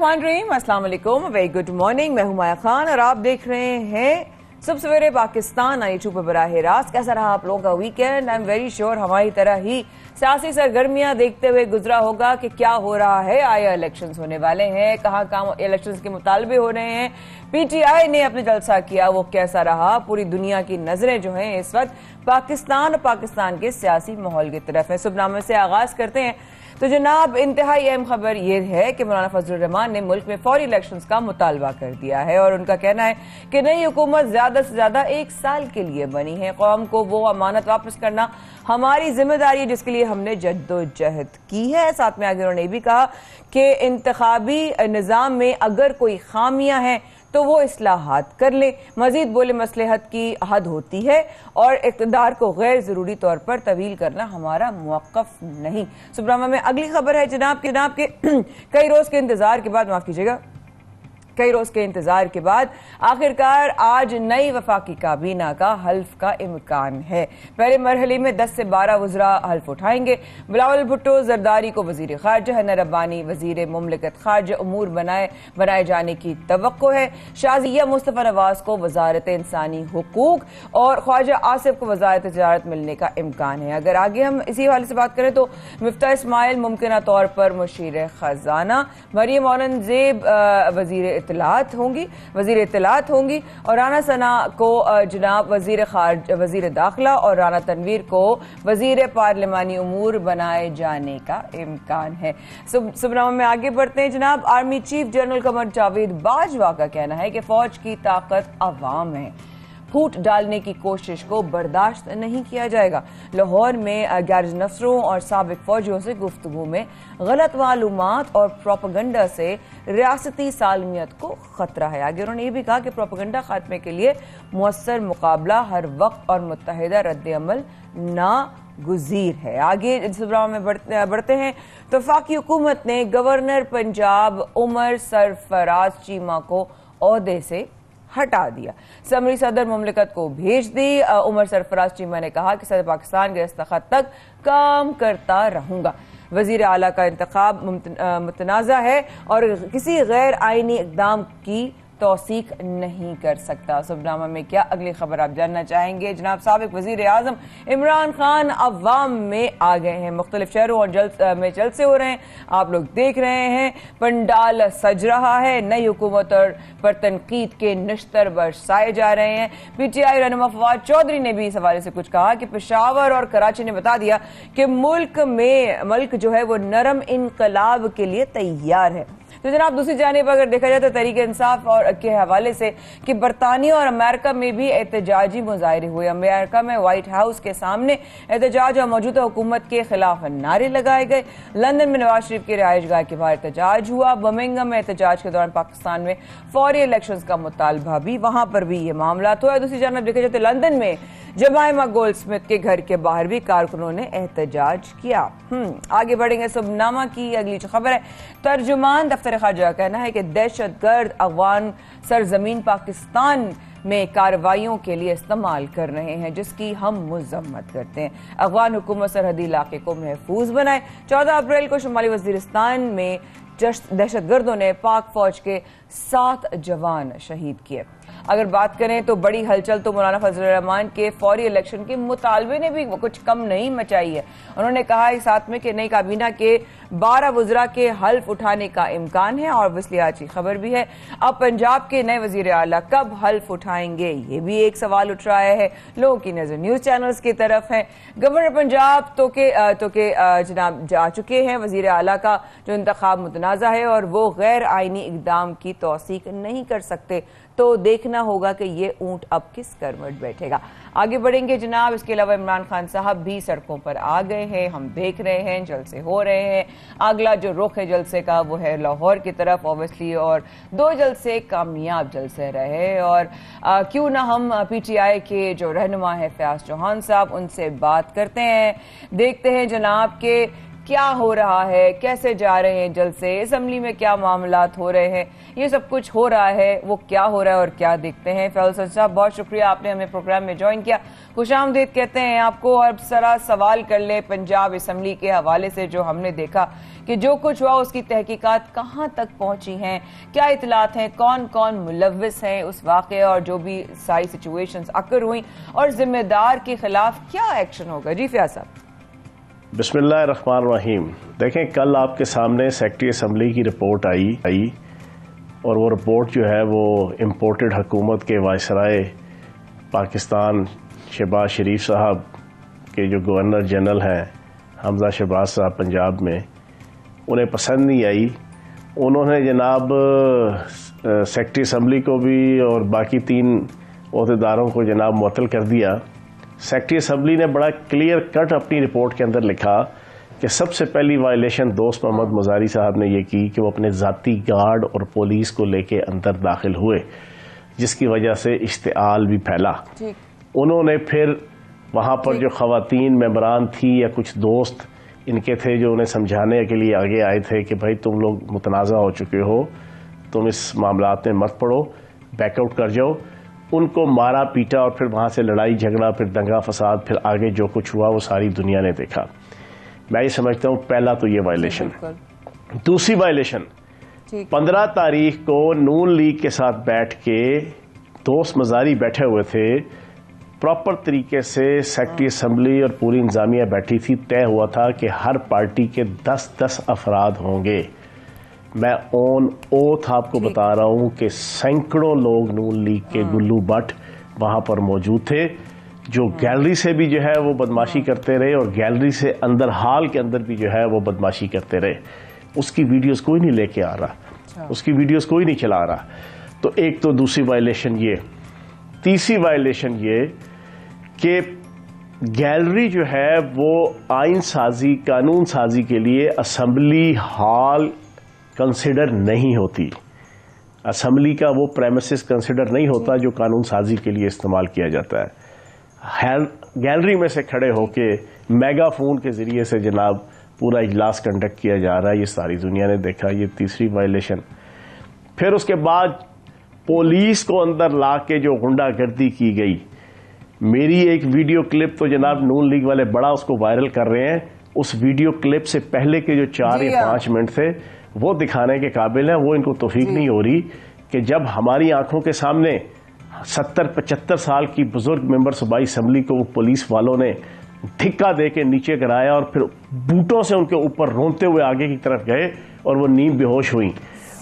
बिस्मिल्लाहिर्रहमानिर्रहीम, अस्सलाम वालेकुम, वेरी गुड मॉर्निंग। मैं हूं माया खान और आप देख रहे हैं सुबह सवेरे पाकिस्तान यूट्यूब पर बराह रास्त। कैसा रहा आप लोगों का weekend? I am very sure हमारी तरह ही सियासी सरगर्मियां देखते हुए गुजरा होगा कि क्या हो रहा है। आया इलेक्शंस होने वाले हैं, कहां कहां इलेक्शंस के मुतालबे हो रहे हैं, पीटीआई ने अपने जलसा किया, वो कैसा रहा। पूरी दुनिया की नजरें जो हैं इस वक्त पाकिस्तान और पाकिस्तान के सियासी माहौल की तरफ है। शुभनामे से आगाज करते हैं तो जनाब इंतहाई अहम खबर यह है कि मौलाना फजलुर रहमान ने मुल्क में फौरी इलेक्शंस का मुतालबा कर दिया है और उनका कहना है कि नई हुकूमत ज्यादा से ज्यादा 1 साल के लिए बनी है। कौम को वो अमानत वापस करना हमारी जिम्मेदारी है जिसके लिए हमने जद्दोजहद की है। साथ में आगे उन्होंने ये भी कहा कि इंतखाबी निजाम में अगर कोई खामियां हैं तो वो इस्लाहात कर ले। मजीद बोले मसलहत की हद होती है और इक़्तिदार को गैर जरूरी तौर पर तवील करना हमारा मौक़िफ़ नहीं। सुब्रामा में अगली खबर है जनाब के कई रोज के इंतजार के बाद, माफ कीजिएगा, कई रोज के इंतजार के बाद आखिरकार आज नई वफाकी काबीना का हल्फ का इम्कान है। पहले मरहले में 10 से 12 वज़रा हल्फ उठाएंगे। बिलावल भुट्टो जरदारी को वजीर खारजा, हन्ना रब्बानी वजीर मुमलिकत खारजा उमूर बनाए जाने की तवक्को है। शाज़िया मुस्तफ़ा नवाज को वजारत इंसानी हुकूक और ख्वाजा आसिफ को वजारत तिजारत मिलने का इम्कान है। अगर आगे हम इसी हवाले से बात करें तो मिफ्ता इस्माइल मुमकिन तौर पर मुशीर खजाना, मरियम औरंगजेब वजीर इत्तलात होंगी और राना सना को जनाब वजीर दाखिला और राना तनवीर को वजीर पार्लिमानी उमूर बनाए जाने का इम्कान है। सुबनामा में आगे बढ़ते हैं जनाब। Army chief general Qamar Javed Bajwa का कहना है कि फौज की ताकत अवाम है, फूट डालने की कोशिश को बर्दाश्त नहीं किया जाएगा। लाहौर में गैर नफरों और साबिक फौजियों से गुफ्तगू में गलत मालूमात और प्रोपेगेंडा से रियासती सालमियत को खतरा है। आगे उन्होंने ये भी कहा कि प्रोपेगेंडा खात्मे के लिए मुअस्सर मुकाबला हर वक्त और मुत्तहिदा रद्द-ए-अमल नागुज़ीर है। आगे सुबरामा में बढ़ते हैं तो वफाकी हुकूमत ने गवर्नर पंजाब उमर सरफराज चीमा को ओहदे से हटा दिया, समरी सदर मुमलिकत को भेज दी। उमर सरफराज चीमा ने कहा कि सदर पाकिस्तान के दस्तखत तक काम करता रहूंगा। वजीर आला का इंतखाब मुतनाज़ा है और किसी गैर आईनी इक़दाम की तौसीक नहीं कर सकता। सुबनामा में क्या अगली खबर आप जानना चाहेंगे? जनाब साबिक वजीर आजम इमरान खान अवाम में आ गए हैं। मुख्तलिफ शहरों और जलसे हो रहे हैं, आप लोग देख रहे हैं, पंडाल सज रहा है। नई हुकूमत पर तनकीद के निश्तर बरसाए जा रहे हैं। पीटीआई रहनुमा फवाद चौधरी ने भी इस हवाले से कुछ कहा कि पेशावर और कराची ने बता दिया कि मुल्क जो है वो नरम इनकलाब के लिए तैयार है। तो जनाब दूसरी जानिब अगर देखा जाए तो तहरीक इंसाफ और के हवाले से कि बरतानिया और अमेरिका में भी एहतजाजी मुजाहरे हुए। अमेरिका में व्हाइट हाउस के सामने एहतजाज और मौजूदा हुकूमत के खिलाफ नारे लगाए गए। लंदन में नवाज शरीफ की रिहाइशगाह के बाहर एहतजाज हुआ। बर्मिंघम में एहतजाज के दौरान पाकिस्तान में फौरी इलेक्शन का मुतालबा भी, वहां पर भी ये मामला हुआ। दूसरी जानिब देखा जाए तो लंदन में जमाइमा गोल्डस्मिथ के घर के बाहर भी कारकुनों ने एहतजाज किया। आगे बढ़ेंगे। सुबनामा की अगली जो खबर है, तर्जुमान दफ्तर खारजा का कहना है कि दहशतगर्द अफगान सरजमीन पाकिस्तान में कार्रवाइयों के लिए इस्तेमाल कर रहे हैं जिसकी हम मजम्मत करते हैं। अफगान हुकूमत सरहदी इलाके को महफूज बनाए। 14 अप्रैल को शुमाली वजीरिस्तान में दहशतगर्दों ने पाक फौज के 7 जवान शहीद किए। अगर बात करें तो बड़ी हलचल तो मौलाना फजलुर रहमान के फौरी इलेक्शन के मुतालबे ने भी कुछ कम नहीं मचाई है। उन्होंने कहा इस साथ में कि नई काबीना के 12 वज़रा के हल्फ उठाने का इम्कान है। और ऑब्वियसली आज की खबर भी है, अब पंजाब के नए वजीर आला कब हल्फ उठाएंगे, ये भी एक सवाल उठ रहा है। लोगों की नजर न्यूज चैनल्स की तरफ है। गवर्नर पंजाब तो के जनाब जा चुके हैं। वजीर आला का जो इंतखाब मुतनाज़ा है और वो गैर आईनी इक़दाम की तौसीक नहीं कर सकते, तो देखना होगा कि ये ऊंट अब किस करवट बैठेगा। आगे बढ़ेंगे जनाब। इसके अलावा इमरान खान साहब भी सड़कों पर आ गए हैं, हम देख रहे हैं, जलसे हो रहे हैं। अगला जो रुख है जलसे का वो है लाहौर की तरफ ऑब्वियसली, और 2 जलसे कामयाब जलसे रहे। और क्यों ना हम पीटीआई के जो रहनुमा है फयाज चौहान साहब, उनसे बात करते हैं। देखते हैं जनाब के क्या हो रहा है, कैसे जा रहे हैं जलसे, असेंबली में क्या मामलात हो रहे हैं, ये सब कुछ हो रहा है, वो क्या हो रहा है और क्या देखते हैं। फैसल साहब, बहुत शुक्रिया आपने हमें प्रोग्राम में ज्वाइन किया। खुशामदीद कहते हैं आपको। और जरा सवाल कर ले पंजाब असेंबली के हवाले से, जो हमने देखा कि जो कुछ हुआ उसकी तहकीकात कहां तक पहुंची हैं, क्या इतलात हैं, कौन कौन मुलव्विस हैं उस वाक़े और जो भी सारी सिचुएशंस अकर हुई, और जिम्मेदार के खिलाफ क्या एक्शन होगा। जी फयाज साहब। बिस्मिल्लाहिर्रहमानिर्रहीम। देखें, कल आपके सामने सेक्रेटरी असेंबली की रिपोर्ट आई और वो रिपोर्ट जो है वो इम्पोर्टेड हुकूमत के वायसराय पाकिस्तान शहबाज शरीफ साहब के जो गवर्नर जनरल हैं हमजा शहबाज साहब पंजाब में, उन्हें पसंद नहीं आई। उन्होंने जनाब सेक्रेटरी असेंबली को भी और बाकी 3 ओहदेदारों को जनाब मुअत्तल कर दिया। सेक्रेटरी असेंबली ने बड़ा क्लियर कट अपनी रिपोर्ट के अंदर लिखा कि सबसे पहली वायलेशन दोस्त मोहम्मद मुजारी साहब ने ये की कि वो अपने ज़ाती गार्ड और पुलिस को लेके अंदर दाखिल हुए, जिसकी वजह से इश्तिआल भी फैला। उन्होंने फिर वहाँ पर जो ख़वातीन मेंबरान थी या कुछ दोस्त इनके थे जो उन्हें समझाने के लिए आगे आए थे कि भाई तुम लोग मुतनाज़ा हो चुके हो, तुम इस मामलात में मत पड़ो, बैकआउट कर जाओ। उनको मारा पीटा और फिर वहाँ से लड़ाई झगड़ा, फिर दंगा फसाद, फिर आगे जो कुछ हुआ वो सारी दुनिया ने देखा। मैं ये समझता हूँ पहला तो ये वायलेशन। दूसरी वायलेशन 15 तारीख को नून लीग के साथ बैठ के दोस्त मजारी बैठे हुए थे, प्रॉपर तरीके से सेक्रेटरी असेंबली और पूरी इंतजामिया बैठी थी। तय हुआ था कि हर पार्टी के 10-10 अफराद होंगे। मैं ऑन ओथ आपको बता रहा हूं कि सैकड़ों लोग नून लीग के गुल्लू बट वहां पर मौजूद थे, जो गैलरी से भी जो है वो बदमाशी करते रहे और गैलरी से अंदर हॉल के अंदर भी जो है वो बदमाशी करते रहे। उसकी वीडियोस कोई नहीं लेके आ रहा, उसकी वीडियोस कोई नहीं चला रहा। तो एक तो दूसरी वायलेशन ये। तीसरी वायलेशन ये कि गैलरी जो है वो आइन साजी, कानून साजी के लिए असेंबली हॉल कंसिडर नहीं होती। असेंबली का वो प्रेमिसेस कंसिडर नहीं होता जो कानून साजी के लिए इस्तेमाल किया जाता है। गैलरी में से खड़े होके मेगाफोन के जरिए से जनाब पूरा इजलास कंडक्ट किया जा रहा है, ये सारी दुनिया ने देखा। ये तीसरी वायलेशन। फिर उसके बाद पुलिस को अंदर ला के जो गुंडागर्दी की गई, मेरी एक वीडियो क्लिप तो जनाब नून लीग वाले बड़ा उसको वायरल कर रहे हैं। उस वीडियो क्लिप से पहले के जो 4 या 5 मिनट थे वो दिखाने के काबिल है। वो इनको तौफीक नहीं हो रही कि जब हमारी आंखों के सामने 70-75 साल की बुजुर्ग मेंबर सूबाई असेंबली को पुलिस वालों ने धिक्का दे के नीचे गिराया और फिर बूटों से उनके ऊपर रोंते हुए आगे की तरफ गए और वो नींद बेहोश हुई।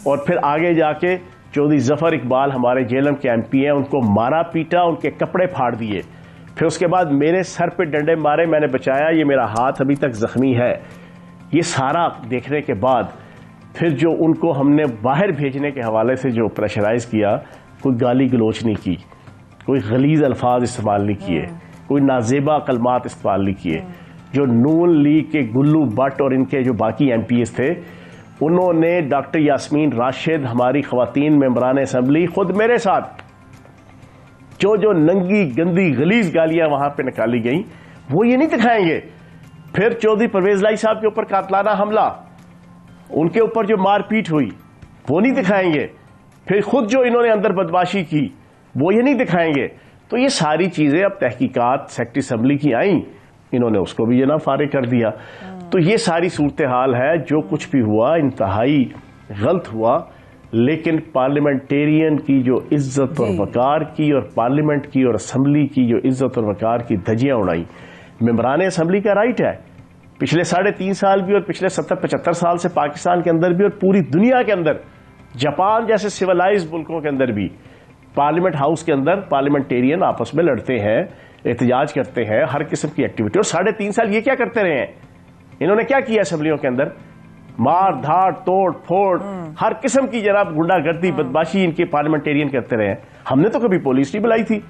और फिर आगे जाके चौधरी जफर इकबाल हमारे जेलम के MP हैं, उनको मारा पीटा, उनके कपड़े फाड़ दिए। फिर उसके बाद मेरे सर पे डंडे मारे, मैंने बचाया, ये मेरा हाथ अभी तक जख्मी है। ये सारा देखने के बाद फिर जो उनको हमने बाहर भेजने के हवाले से जो प्रेशराइज किया, कोई गाली गलोच नहीं की, कोई गलीज अल्फाज इस्तेमाल नहीं किए, कोई नाजेबा कलमात इस्तेमाल नहीं किए। जो नून लीग के गुल्लू बट और इनके जो बाकी MPs थे, उन्होंने डॉक्टर यास्मीन राशिद, हमारी खवातीन मेंबरान असेंबली, खुद मेरे साथ जो नंगी गंदी गलीज गालियां वहां पे निकाली गई वो ये नहीं दिखाएंगे। फिर चौधरी परवेज लाई साहब के ऊपर कातलाना हमला, उनके ऊपर जो मारपीट हुई वो नहीं दिखाएंगे। फिर खुद जो इन्होंने अंदर बदमाशी की वो ये नहीं दिखाएंगे। तो ये सारी चीजें अब तहकीकात सेक्रेटरी असेंबली की आई, इन्होंने उसको भी जनाब फारिग कर दिया। तो ये सारी सूरत हाल है। जो कुछ भी हुआ इंतहाई गलत हुआ, लेकिन पार्लियामेंटेरियन की जो इज्जत और वकार की और पार्लियामेंट की और असेंबली की जो इज्जत और वकार की धज्जियां उड़ाई, मेंबरान असेंबली का राइट है। पिछले 3.5 साल भी और पिछले 70-75 साल से पाकिस्तान के अंदर भी और पूरी दुनिया के अंदर, जापान जैसे सिविलाइज्ड मुल्कों के अंदर भी पार्लियामेंट हाउस के अंदर पार्लियामेंटेरियन आपस में लड़ते हैं, एहतजाज करते हैं, हर किस्म की एक्टिविटी। और 3.5 साल ये क्या करते रहे हैं? इन्होंने क्या किया असेंबलियों के अंदर? मार धाड़ तोड़ फोड़ हर किस्म की जनाब गुंडागर्दी बदमाशी इनके पार्लियामेंटेरियन करते रहे हैं। हमने तो कभी पुलिस नहीं बुलाई थी,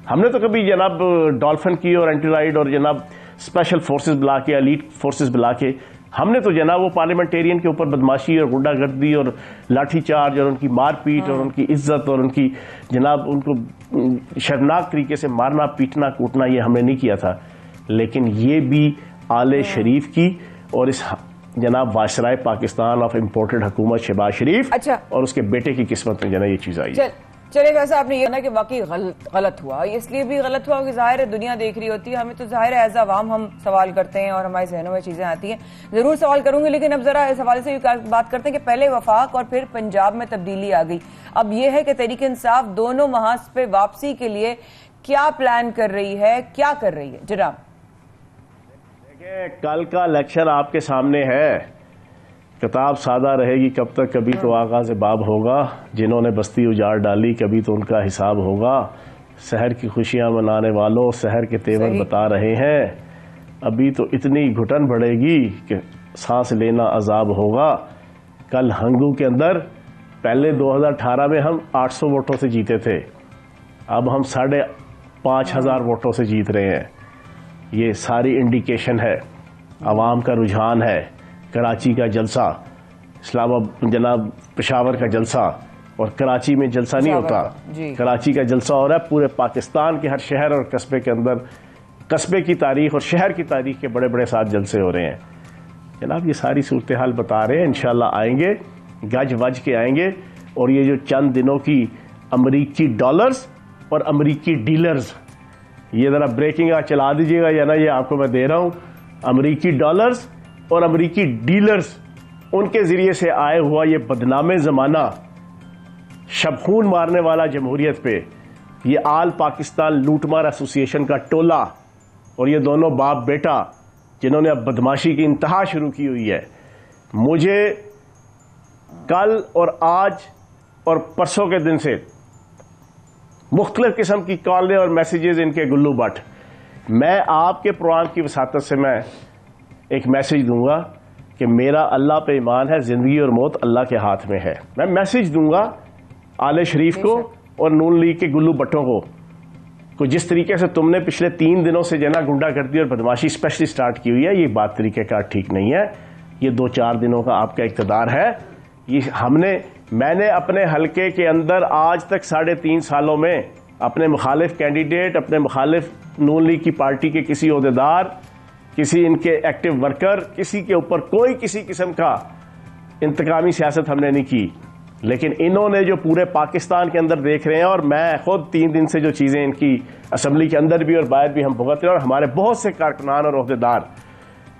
हमने तो कभी जनाब डॉल्फिन की और एंटी राइड और जनाब स्पेशल फोर्सेस बुला के, एलीट फोर्सेस बुला के, हमने तो जनाब वो पार्लियामेंटेरियन के ऊपर बदमाशी और गुंडागर्दी और लाठीचार्ज और उनकी मारपीट और उनकी इज्जत और उनकी जनाब उनको शर्मनाक तरीके से मारना पीटना कूटना ये हमने नहीं किया था। लेकिन ये भी आले शरीफ की और इस जनाब वायसराय पाकिस्तान ऑफ इम्पोर्टेड हुकूमत शहबाज शरीफ अच्छा। और उसके बेटे की किस्मत में जना ये चीज आई। चले वैसे आपने ये ना कि वाकई गलत हुआ, इसलिए भी गलत हुआ कि जाहिर है दुनिया देख रही होती है, हमें तो जाहिर है एज अवाम हम सवाल करते हैं और हमारे जहनों में चीजें आती हैं, जरूर सवाल करूंगी। लेकिन अब जरा इस हवाले से बात करते हैं कि पहले वफाक और फिर पंजाब में तब्दीली आ गई। अब ये है कि तहरीक इंसाफ दोनों महाज पे वापसी के लिए क्या प्लान कर रही है, क्या कर रही है? जनाब देखिए, कल का इलेक्शन आपके सामने है, किताब सादा रहेगी कब तक, कभी तो आगाज़ बाब होगा, जिन्होंने बस्ती उजाड़ डाली कभी तो उनका हिसाब होगा, शहर की खुशियां मनाने वालों शहर के तेवर बता रहे हैं, अभी तो इतनी घुटन बढ़ेगी कि सांस लेना अजाब होगा। कल हंगू के अंदर पहले 2018 में हम 800 वोटों से जीते थे, अब हम 5,500 वोटों से जीत रहे हैं। ये सारी इंडिकेशन है, आवाम का रुझान है। कराची का जलसा, इस्लामाबाद जनाब पेशावर का जलसा, और कराची में जलसा नहीं होता, कराची का जलसा हो रहा है पूरे पाकिस्तान के हर शहर और कस्बे के अंदर। कस्बे की तारीख और शहर की तारीख के बड़े बड़े साथ जलसे हो रहे हैं जनाब। ये सारी सूरत हाल बता रहे हैं, इंशाल्लाह आएंगे, गज वज के आएंगे। और ये जो चंद दिनों की अमरीकी डॉलर्स और अमरीकी डीलर्स, ये जरा ब्रेकिंग चला दीजिएगा या ना, ये आपको मैं दे रहा हूं। अमरीकी डॉलर्स और अमरीकी डीलर्स, उनके जरिए से आए हुआ ये बदनामे जमाना, शबखून मारने वाला जमहूरियत पे, ये आल पाकिस्तान लूटमार एसोसिएशन का टोला और ये दोनों बाप बेटा जिन्होंने अब बदमाशी की इंतहा शुरू की हुई है। मुझे कल और आज और परसों के दिन से मुख्तलिफ किस्म की कॉलें और मैसेजेस इनके गुल्लू बट। मैं आपके प्रोग्राम की वसातत से मैं एक मैसेज दूंगा कि मेरा अल्लाह पे ईमान है, जिंदगी और मौत अल्लाह के हाथ में है। मैं मैसेज दूंगा आले शरीफ को और नून लीग के गुल्लू बट्टों को जिस तरीके से तुमने पिछले 3 दिनों से जना गुंडागर्दी और बदमाशी स्पेशली स्टार्ट की हुई है, ये बात तरीक़ेकार ठीक नहीं है। ये 2-4 दिनों का आपका इक़्तिदार है। ये मैंने अपने हलके के अंदर आज तक 3.5 सालों में अपने मुखालिफ कैंडिडेट, अपने मुखालिफ नून लीग की पार्टी के किसी ओहदेदार, किसी इनके एक्टिव वर्कर, किसी के ऊपर कोई किसी किस्म का इंतकामी सियासत हमने नहीं की। लेकिन इन्होंने जो पूरे पाकिस्तान के अंदर देख रहे हैं, और मैं खुद 3 दिन से जो चीज़ें इनकी असम्बली के अंदर भी और बाहर भी हम भुगत रहे हैं, और हमारे बहुत से कारकुनान और ओहदेदार,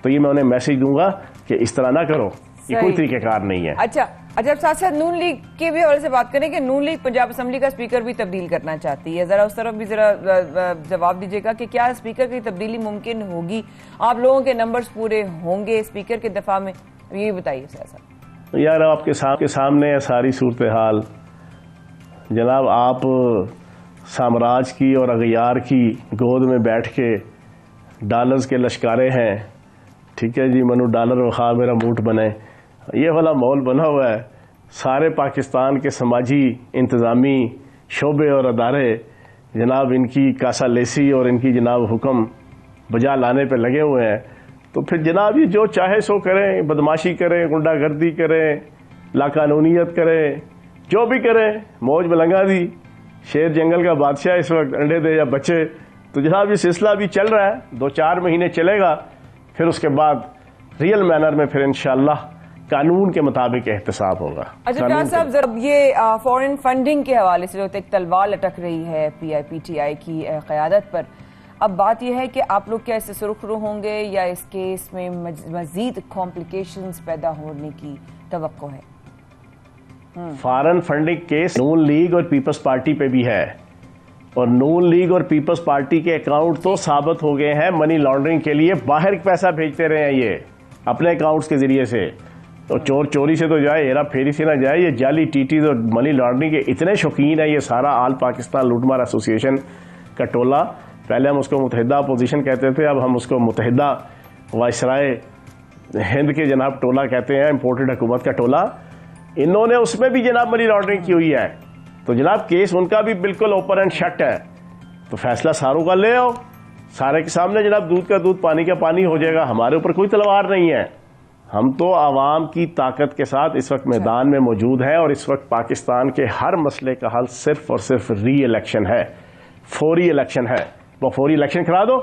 तो ये मैं उन्हें मैसेज दूंगा कि इस तरह ना करो, ये कोई तरीक़ेकार नहीं है। अच्छा, साथ साथ नून लीग के भी हवाले से बात करें कि नून लीग पंजाब असम्बली का स्पीकर भी तब्दील करना चाहती है, जरा उस तरफ भी जरा जवाब दीजिएगा कि क्या स्पीकर की तब्दीली मुमकिन होगी? आप लोगों के नंबर्स पूरे होंगे स्पीकर के दफा में? ये बताइए सर। यार, आपके सामने है सारी सूरत हाल जनाब। आप साम्राज्य की और अगयार की गोद में बैठ के डॉलर्स के लश्कारे हैं, ठीक है जी, मनु डॉलर वखा मेरा मूठ बने, ये वाला माहौल बना हुआ है। सारे पाकिस्तान के समाजी इंतज़ामी शोबे और अदारे जनाब इनकी कासा लेसी और इनकी जनाब हुक्म बजा लाने पे लगे हुए हैं। तो फिर जनाब ये जो चाहे सो करें, बदमाशी करें, गुंडागर्दी करें, लाकानूनियत करें, जो भी करें, मौज मलंगा दी, शेर जंगल का बादशाह इस वक्त अंडे दे या बच्चे। तो जनाब ये सिलसिला भी चल रहा है, 2-4 महीने चलेगा, फिर उसके बाद रियल मैनर में फिर इंशाअल्लाह कानून के मुताबिक एहतसाब होगा। अच्छा शाह साहब, जरा ये फॉरेन फंडिंग के हवाले से जो एक तलवार लटक रही है PIPTI की क़यादत पर, अब बात यह है कि आप लोग क्या इससे सुरखरू होंगे या इस केस में मजीद कॉम्प्लिकेशंस पैदा होने की तवक्को है? फॉरेन फंडिंग केस नून लीग और पीपल्स पार्टी पे भी है, और नून लीग और पीपल्स पार्टी के अकाउंट तो साबित हो गए हैं मनी लॉन्ड्रिंग के लिए बाहर पैसा भेजते रहे हैं ये अपने अकाउंट्स के जरिए से। तो चोर चोरी से तो जाए, हेरा फेरी से ना जाए, ये जाली टीटीज और मनी लॉन्ड्रिंग के इतने शौकीन है ये सारा आल पाकिस्तान लूटमार एसोसिएशन का टोला। पहले हम उसको मुतहदा अपोजिशन कहते थे, अब हम उसको मुतहदा वायसराय हिंद के जनाब टोला कहते हैं, इम्पोर्टेड हुकूमत का टोला। इन्होंने उसमें भी जनाब मनी लॉन्ड्रिंग की हुई है। तो जनाब केस उनका भी बिल्कुल ओपन एंड शट है। तो फैसला सारों का ले आओ, सारे के सामने जनाब दूध का दूध पानी का पानी हो जाएगा। हमारे ऊपर कोई तलवार नहीं है, हम तो आवाम की ताकत के साथ इस वक्त मैदान में मौजूद है। और इस वक्त पाकिस्तान के हर मसले का हल सिर्फ और सिर्फ री इलेक्शन है, फौरी इलेक्शन है। वो फौरी इलेक्शन करा दो,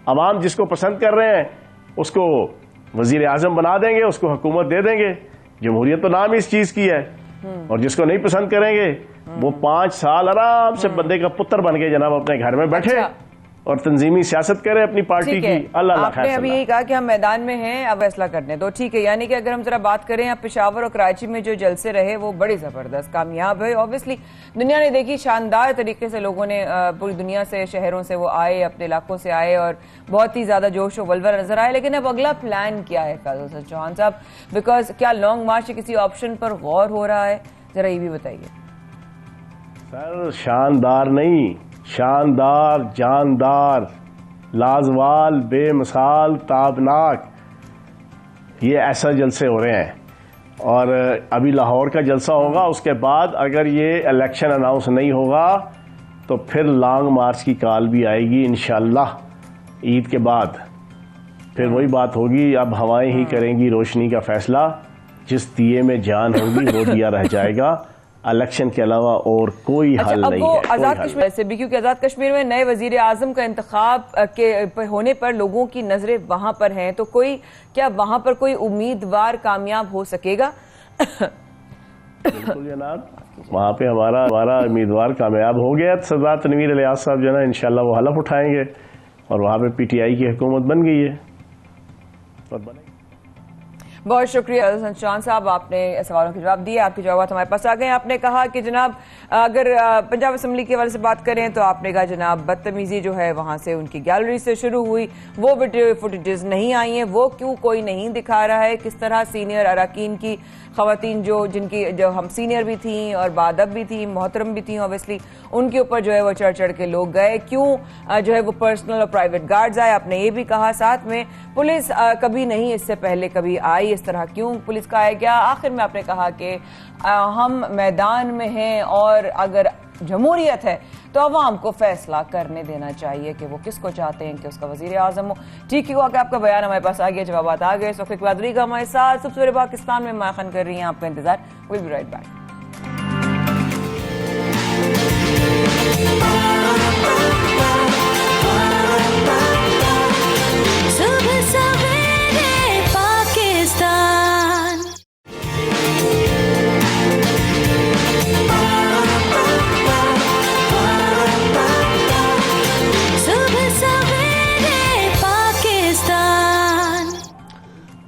अवाम जिसको पसंद कर रहे हैं उसको वजीर आजम बना देंगे, उसको हुकूमत दे देंगे। जमहूरियत तो नाम इस चीज की है, और जिसको नहीं पसंद करेंगे वो 5 साल आराम से बंदे का पुत्र बन के जनाब अपने घर में बैठे और तंजीमी सियासत करे अपनी पार्टी की। अल्लाह आपने अभी यही कहा कि हम मैदान में हैं, अब फैसला करने दो, ठीक है। यानी कि अगर हम जरा बात करें, अब पेशावर और कराची में जो जलसे रहे वो बड़ी जबरदस्त कामयाब है। ऑब्वियसली दुनिया ने देखी, शानदार तरीके से लोगों ने पूरी दुनिया से, शहरों से वो आए, अपने इलाकों से आए और बहुत ही ज्यादा जोश व वल्वा नजर आए। लेकिन अब अगला प्लान क्या है काजल हसन चौहान साहब? बिकॉज क्या लॉन्ग मार्च किसी ऑप्शन पर गौर हो रहा है? जरा ये भी बताइए सर। शानदार नहीं, शानदार, जानदार, लाजवाल, बेमिसाल, ताबनाक, ये ऐसा जलसे हो रहे हैं। और अभी लाहौर का जलसा होगा, उसके बाद अगर ये इलेक्शन अनाउंस नहीं होगा तो फिर लॉन्ग मार्च की कॉल भी आएगी इंशाल्लाह ईद के बाद। फिर वही बात होगी, अब हवाएं ही करेंगी रोशनी का फैसला। जिस दिए में जान होगी वो दिया रह जाएगा। इलेक्शन के अलावा और कोई हल नहीं है। आजाद कश्मीर से भी, क्योंकि आजाद कश्मीर में नए वजीर आजम का इंतखाब के होने पर लोगों की नजरें वहां पर हैं, तो क्या वहां पर कोई उम्मीदवार कामयाब हो सकेगा? बिल्कुल जनाब, वहां पे हमारा उम्मीदवार कामयाब हो गया। सरदार तनवीर इलियास साहब जो है ना, इंशाल्लाह वो हलफ उठाएंगे और वहां पे पीटीआई की हुकूमत बन गई है और बनेगी। बहुत शुक्रिया चौहान साहब, आपने सवालों के जवाब दिए, आपके जवाब हमारे पास आ गए। आपने कहा कि जनाब अगर पंजाब असम्बली के हवाले से बात करें तो आपने कहा जनाब बदतमीजी जो है वहां से उनकी गैलरी से शुरू हुई, वो वीडियो फुटेजेस नहीं आई हैं, वो क्यों कोई नहीं दिखा रहा है? किस तरह सीनियर अरकान की खवातीन जो हम सीनियर भी थी और बादब भी थी, मोहतरम भी थी, ऑब्वियसली उनके ऊपर जो है वो चढ़ चढ़ के लोग गए, क्यों जो है वो पर्सनल और प्राइवेट गार्ड्स आए? आपने ये भी कहा साथ में पुलिस कभी नहीं इससे पहले कभी आई इस तरह, क्यों पुलिस का आया गया? आखिर में आपने कहा कि हम मैदान में हैं और अगर जमहूरियत है तो अवाम को फैसला करने देना चाहिए कि वो किसको चाहते हैं कि उसका वजीर आजम हो। ठीक ही हुआ कि आपका बयान हमारे पास आ गया, जवाब आ गए। इस वक्त बाद रहीगा हमारे साथ। सबसे पहले पाकिस्तान में माया खान कर रही हैं आपका इंतजार। Will be right back.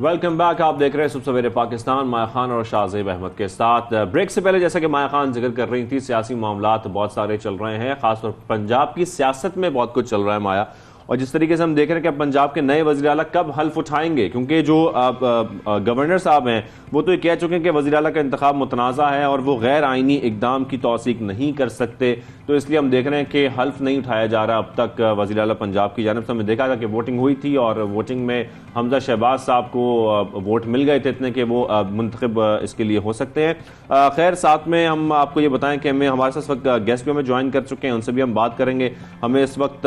Welcome back. आप देख रहे हैं सुबह सवेरे पाकिस्तान, माया खान और शाहजेब अहमद के साथ। ब्रेक से पहले जैसा कि माया खान जिक्र कर रही थी, सियासी मामलात बहुत सारे चल रहे हैं, खासतौर पर पंजाब की सियासत में बहुत कुछ चल रहा है माया। और जिस तरीके से हम देख रहे हैं कि पंजाब के नए वज़ीर आला कब हल्फ उठाएंगे, क्योंकि जो गवर्नर साहब हैं वो तो ये कह चुके हैं कि वज़ीर आला का इंतखाब मुतनाज़ा है और वो गैर आइनी इकदाम की तौसीक नहीं कर सकते। तो इसलिए हम देख रहे हैं कि हल्फ नहीं उठाया जा रहा अब तक वज़ीर आला पंजाब की जानिब से। हमने देखा था कि वोटिंग हुई थी और वोटिंग में हमजा शहबाज साहब को वोट मिल गए थे इतने कि वो मुंतखब इसके लिए हो सकते हैं। खैर, साथ में हम आपको ये बताएं कि हमारे साथ इस वक्त गेस्ट भी हमें ज्वाइन कर चुके हैं, उनसे भी हम बात करेंगे। हमें इस वक्त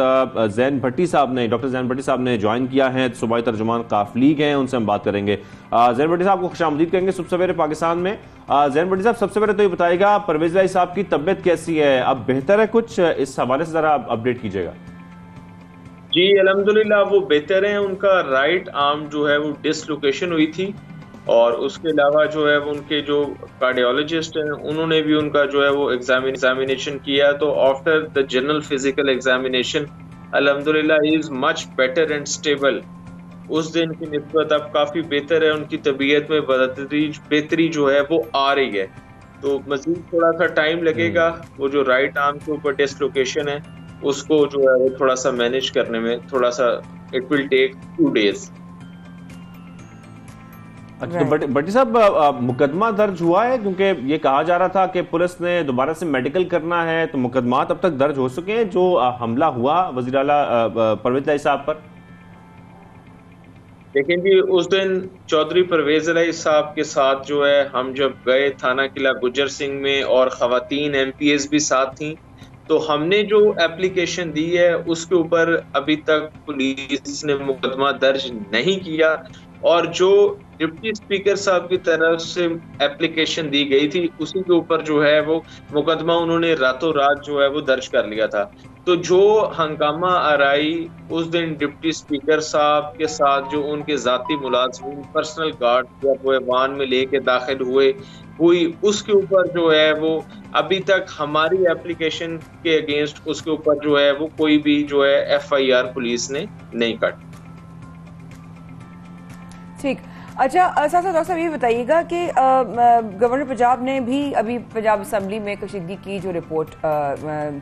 जैन भट्टी साहब ने, डॉक्टर जैन भट्टी साहब ने ज्वाइन किया है, सूबाई तर्जुमान काफ लीग हैं, उनसे हम बात करेंगे। जैन भट्टी साहब को खुशामदीद कहेंगे सुबह सवेरे पाकिस्तान में। जैन भट्टी साहब, सबसे पहले तो ये बताइएगा परवेज लाई साहब की तबीयत कैसी है, अब बेहतर है कुछ? इस हवाले से जरा अपडेट कीजिएगा। जी अल्हम्दुलिल्लाह वो बेहतर हैं। उनका राइट आर्म जो है वो डिसलोकेशन हुई थी और उसके अलावा जो है वो उनके जो कार्डियोलॉजिस्ट हैं उन्होंने भी उनका जो है वो एग्जामिनेशन किया। तो after the general physical examination अल्हम्दुलिल्लाह he is much better and stable. उस दिन की निस्बत अब काफ़ी बेहतर है, उनकी तबीयत में बेहतरी जो है वो आ रही है। तो मजीद थोड़ा सा टाइम लगेगा, वो जो राइट आर्म के ऊपर डिसलोकेशन है उसको जो है वो थोड़ा सा मैनेज करने में थोड़ा सा इट विल टेक 2 days। अच्छा, तो भट्टी साहब मुकदमा दर्ज हुआ है? क्योंकि ये कहा जा रहा था कि पुलिस ने दोबारा से मेडिकल करना है, तो मुकदमात अब तक दर्ज हो चुके हैं जो हमला हुआ वज़ीर आला परवेज लाई साहब पर? लेकिन जी उस दिन चौधरी परवेज लाई साहब के साथ जो है हम जब गए थाना किला गुज्जर सिंह में और खवातीन MPs भी साथ थी, तो हमने जो एप्लीकेशन दी है उसके ऊपर अभी तक पुलिस ने मुकदमा दर्ज नहीं किया। और जो डिप्टी स्पीकर साहब की तरफ से एप्लीकेशन दी गई थी, उसी के ऊपर जो है वो मुकदमा उन्होंने रातों रात जो है वो दर्ज कर लिया था। तो जो हंगामा आराई उस दिन डिप्टी स्पीकर साहब के साथ जो उनके जाती मुलाजिम पर्सनल गार्ड जब वो वान में लेके दाखिल हुई, उसके ऊपर जो है वो अभी तक हमारी एप्लीकेशन के अगेंस्ट उसके ऊपर जो है वो कोई भी जो है FIR पुलिस ने नहीं काटी। ठीक। अच्छा, साथ साथ डॉक्टर साहब ये बताइएगा कि गवर्नर पंजाब ने भी अभी पंजाब असम्बली में कशीदगी की जो रिपोर्ट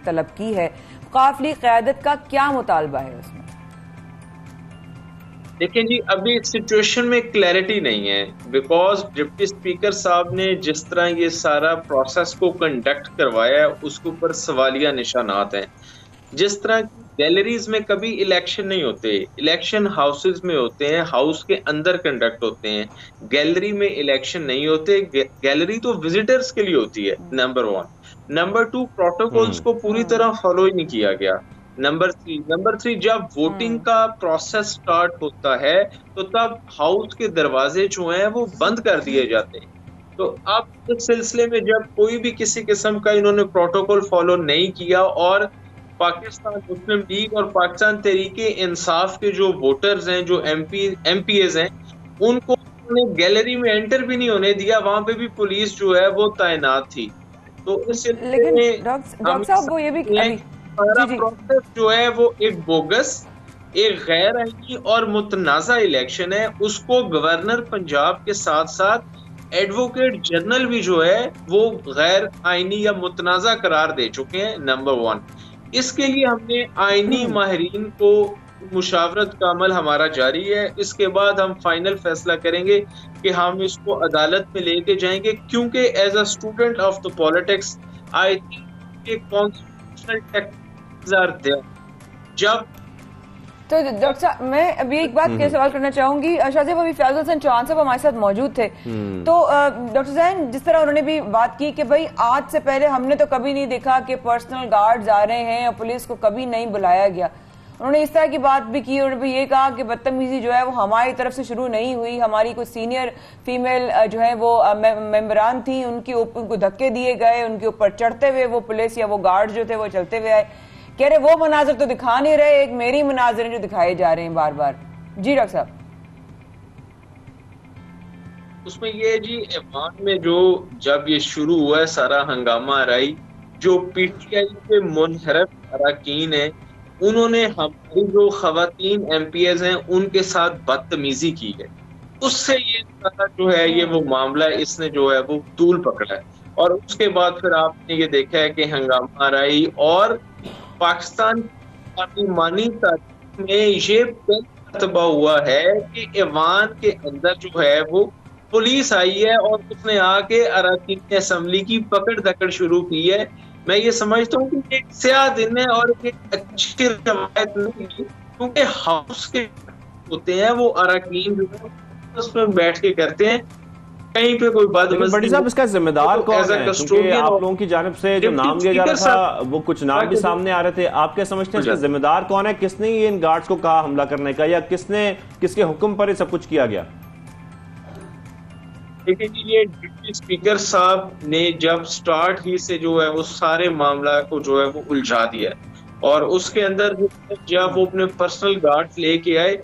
तलब की है, काफिली क़यादत का क्या मुतालबा है उसमें? देखिए जी, अभी सिचुएशन में क्लैरिटी नहीं है, बिकॉज डिप्टी स्पीकर साहब ने जिस तरह ये सारा प्रोसेस को कंडक्ट करवाया है उसके ऊपर सवालिया निशानात हैं। जिस तरह गैलरीज में कभी इलेक्शन नहीं होते, इलेक्शन हाउसेज में होते हैं, हाउस के अंदर कंडक्ट होते हैं, गैलरी में इलेक्शन नहीं होते। गैलरी तो विजिटर्स के लिए होती है, नंबर 1। नंबर 2, प्रोटोकॉल्स को पूरी तरह फॉलो ही नहीं किया गया। नंबर 3, जब वोटिंग का प्रोसेस स्टार्ट होता है तो तब हाउस के दरवाजे जो हैं वो बंद कर दिए जाते हैं। तो अब इस सिलसिले में जब कोई भी किसी किस्म का इन्होंने प्रोटोकॉल फॉलो नहीं किया और पाकिस्तान मुस्लिम लीग और पाकिस्तान तहरीके इंसाफ के जो वोटर्स हैं, जो MPs हैं, उनको गैलरी में एंटर भी नहीं होने दिया, वहां पे भी पुलिस जो है वो तैनात थी। तो इस लेकिन डॉक्टर साहब वो ये भी सारा प्रोसेस जो है वो एक बोगस, एक गैर आईनी और मुतनाज़ा इलेक्शन है। उसको गवर्नर पंजाब के साथ साथ एडवोकेट जनरल भी जो है वो गैर आईनी या मुतनाज़ा करार दे चुके हैं, नंबर 1। इसके लिए हमने आईनी माहिरीन को मुशावरत का अमल हमारा जारी है। इसके बाद हम फाइनल फैसला करेंगे कि हम इसको अदालत में लेके जाएंगे, क्योंकि as a student of the politics I think constitutional texts are there. जब तो डॉक्टर साहब, मैं अभी एक बात के सवाल करना चाहूंगी। शाहजेब अभी फैजल हसन चौहान साहब हमारे साथ मौजूद थे, तो डॉक्टर जैन, जिस तरह उन्होंने भी बात की कि भाई आज से पहले हमने तो कभी नहीं देखा कि पर्सनल गार्ड्स आ रहे हैं और पुलिस को कभी नहीं बुलाया गया। उन्होंने इस तरह की बात भी की और भी ये कहा कि बदतमीजी जो है वो हमारी तरफ से शुरू नहीं हुई, हमारी कुछ सीनियर फीमेल जो है वो मेंबरान थी, उनको धक्के दिए गए, उनके ऊपर चढ़ते हुए वो पुलिस या वो गार्ड जो थे वो चलते हुए आए। कह रहे वो मनाजर तो दिखा नहीं रहे, एक मेरी मनाजर जो दिखाए जा रहे हैं बार बार। जी डॉक्टर साहब। उसमें ये जी, ऐवान में जो जब ये शुरू हुआ है सारा हंगामा आराई, जो PTI के मुनहरफ अरकान है, उन्होंने हमारी जो खवातीन MPs हैं उनके साथ बदतमीजी की है। उससे ये सारा जो है ये वो मामला इसने जो है वो तूल पकड़ा है। और उसके बाद फिर आपने ये देखा है कि हंगामा आराई और पाकिस्तान पार्लिमानी तारीख में ये मरतबा हुआ है कि ऐवान के अंदर जो है वो पुलिस आई है और उसने आके अरकान असम्बली की पकड़ दकड़ शुरू की है। मैं ये समझता हूँ कि एक स्याह दिन है और एक अच्छी रवायत नहीं है, क्योंकि हाउस के होते हैं वो अरकान जो है उसमें बैठ के करते हैं, कहीं पे कोई बात। बड़ी साहब, इसका जिम्मेदार कौन है? क्योंकि आप लोगों की जानिब से जो नाम लिया जा रहा था वो कुछ नाम भी सामने आ रहे थे, आप क्या समझते हैं इसका जिम्मेदार कौन है? किसने ये इन गार्ड्स को कहा हमला करने का, या किसके हुक्म पर ये सब कुछ किया गया? देखिए जी, ये डिप्टी स्पीकर साहब ने जब स्टार्ट ही से जो है वो सारे मामला को जो है वो उलझा दिया, और उसके अंदर जब वो अपने पर्सनल गार्ड लेके आए,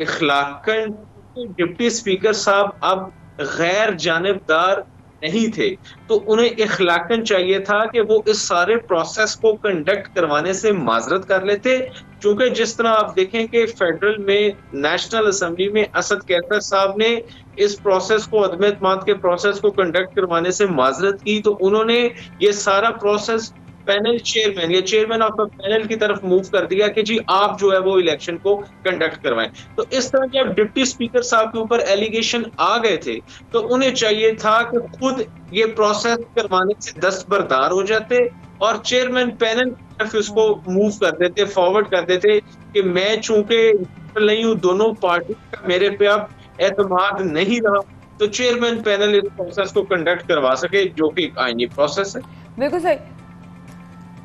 इखलाकन डिप्टी स्पीकर साहब अब गैर जानिबदार नहीं थे, तो उन्हें इखलाकन चाहिए था कि वो इस सारे प्रोसेस को कंडक्ट करवाने से माजरत कर लेते। क्योंकि जिस तरह आप देखें कि फेडरल में नेशनल असेंबली में असद कैसर साहब ने इस प्रोसेस को, अदम एतमाद के प्रोसेस को कंडक्ट करवाने से माजरत की, तो उन्होंने ये सारा प्रोसेस पैनल चेयरमैन या चेयरमैन ऑफ द पैनल की तरफ मूव कर दिया कि जी आप जो है वो इलेक्शन को कंडक्ट करवाएं। तो इस तरह जब डिप्टी स्पीकर साहब के ऊपर एलिगेशन आ गए थे तो उन्हें चाहिए था कि खुद ये प्रोसेस करवाने से दस्तबरदार हो जाते और चेयरमैन पैनल की तरफ उसको मूव कर देते, फॉरवर्ड कर देते कि मैं चूंकि नहीं हूँ, दोनों पार्टी का मेरे पे अब एतमाद नहीं रहा, तो चेयरमैन पैनल इस प्रोसेस को कंडक्ट करवा सके, जो कि आईनी प्रोसेस है। बिल्कुल सही।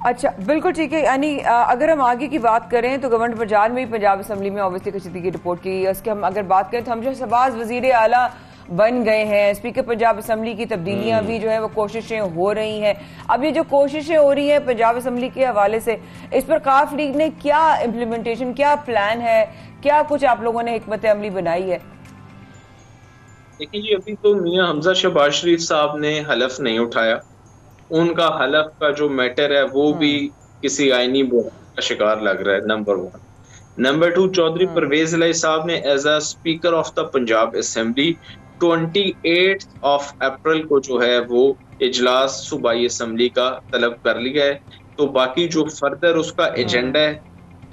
अच्छा, बिल्कुल ठीक है। यानी अगर हम आगे की बात करें तो गवर्नर प्रजान में भी पंजाब असम्बली में ऑब्वियसली कशीदगी की रिपोर्ट की। उसके हम अगर बात करें तो हमजा शहबाज वजीर आला बन गए हैं। स्पीकर पंजाब असम्बली की तब्दीलियां भी जो है वो कोशिशें हो रही हैं। अब ये जो कोशिशें हो रही हैं पंजाब असम्बली के हवाले से, इस पर काफ लीग ने क्या इम्प्लीमेंटेशन, क्या प्लान है, क्या कुछ आप लोगों ने हिकमत अमली बनाई है? देखिए जी, अभी तो मियां हमजा शहबाज शरीफ साहब ने हलफ नहीं उठाया। उनका हलफ का जो मैटर है वो भी किसी आईनी बुराई का शिकार लग रहा है, नंबर 1। नंबर 2, चौधरी परवेज इलाही साहब ने as a speaker of the Punjab assembly 28 अप्रैल को जो है वो इजलास सूबाई असम्बली का तलब कर लिया है। तो बाकी जो फर्दर उसका एजेंडा है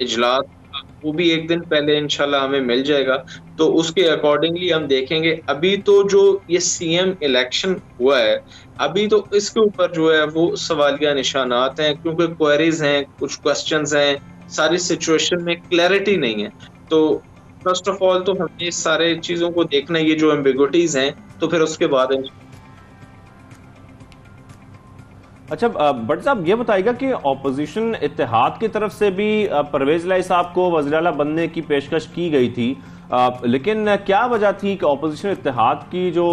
इजलास का, वो भी एक दिन पहले इंशाल्लाह हमें मिल जाएगा। तो उसके अकॉर्डिंगली हम देखेंगे। अभी तो जो ये सीएम इलेक्शन हुआ है, अभी तो इसके ऊपर जो है वो सवालिया निशानात हैं, क्योंकि क्वेरीज हैं, कुछ क्वेश्चंस हैं, सारी सिचुएशन में क्लैरिटी नहीं है। तो फर्स्ट ऑफ ऑल तो हमें इस सारे चीजों को देखना है, ये जो एम्बिग्विटीज हैं, तो फिर उसके बाद अच्छा भट्ट साहब, ये बताइएगा कि ऑपोजिशन इत्तेहाद की तरफ से भी परवेज इलाही साहब को वज़ीर आला बनने की पेशकश की गई थी, लेकिन क्या वजह थी कि ऑपोजिशन इत्तेहाद की जो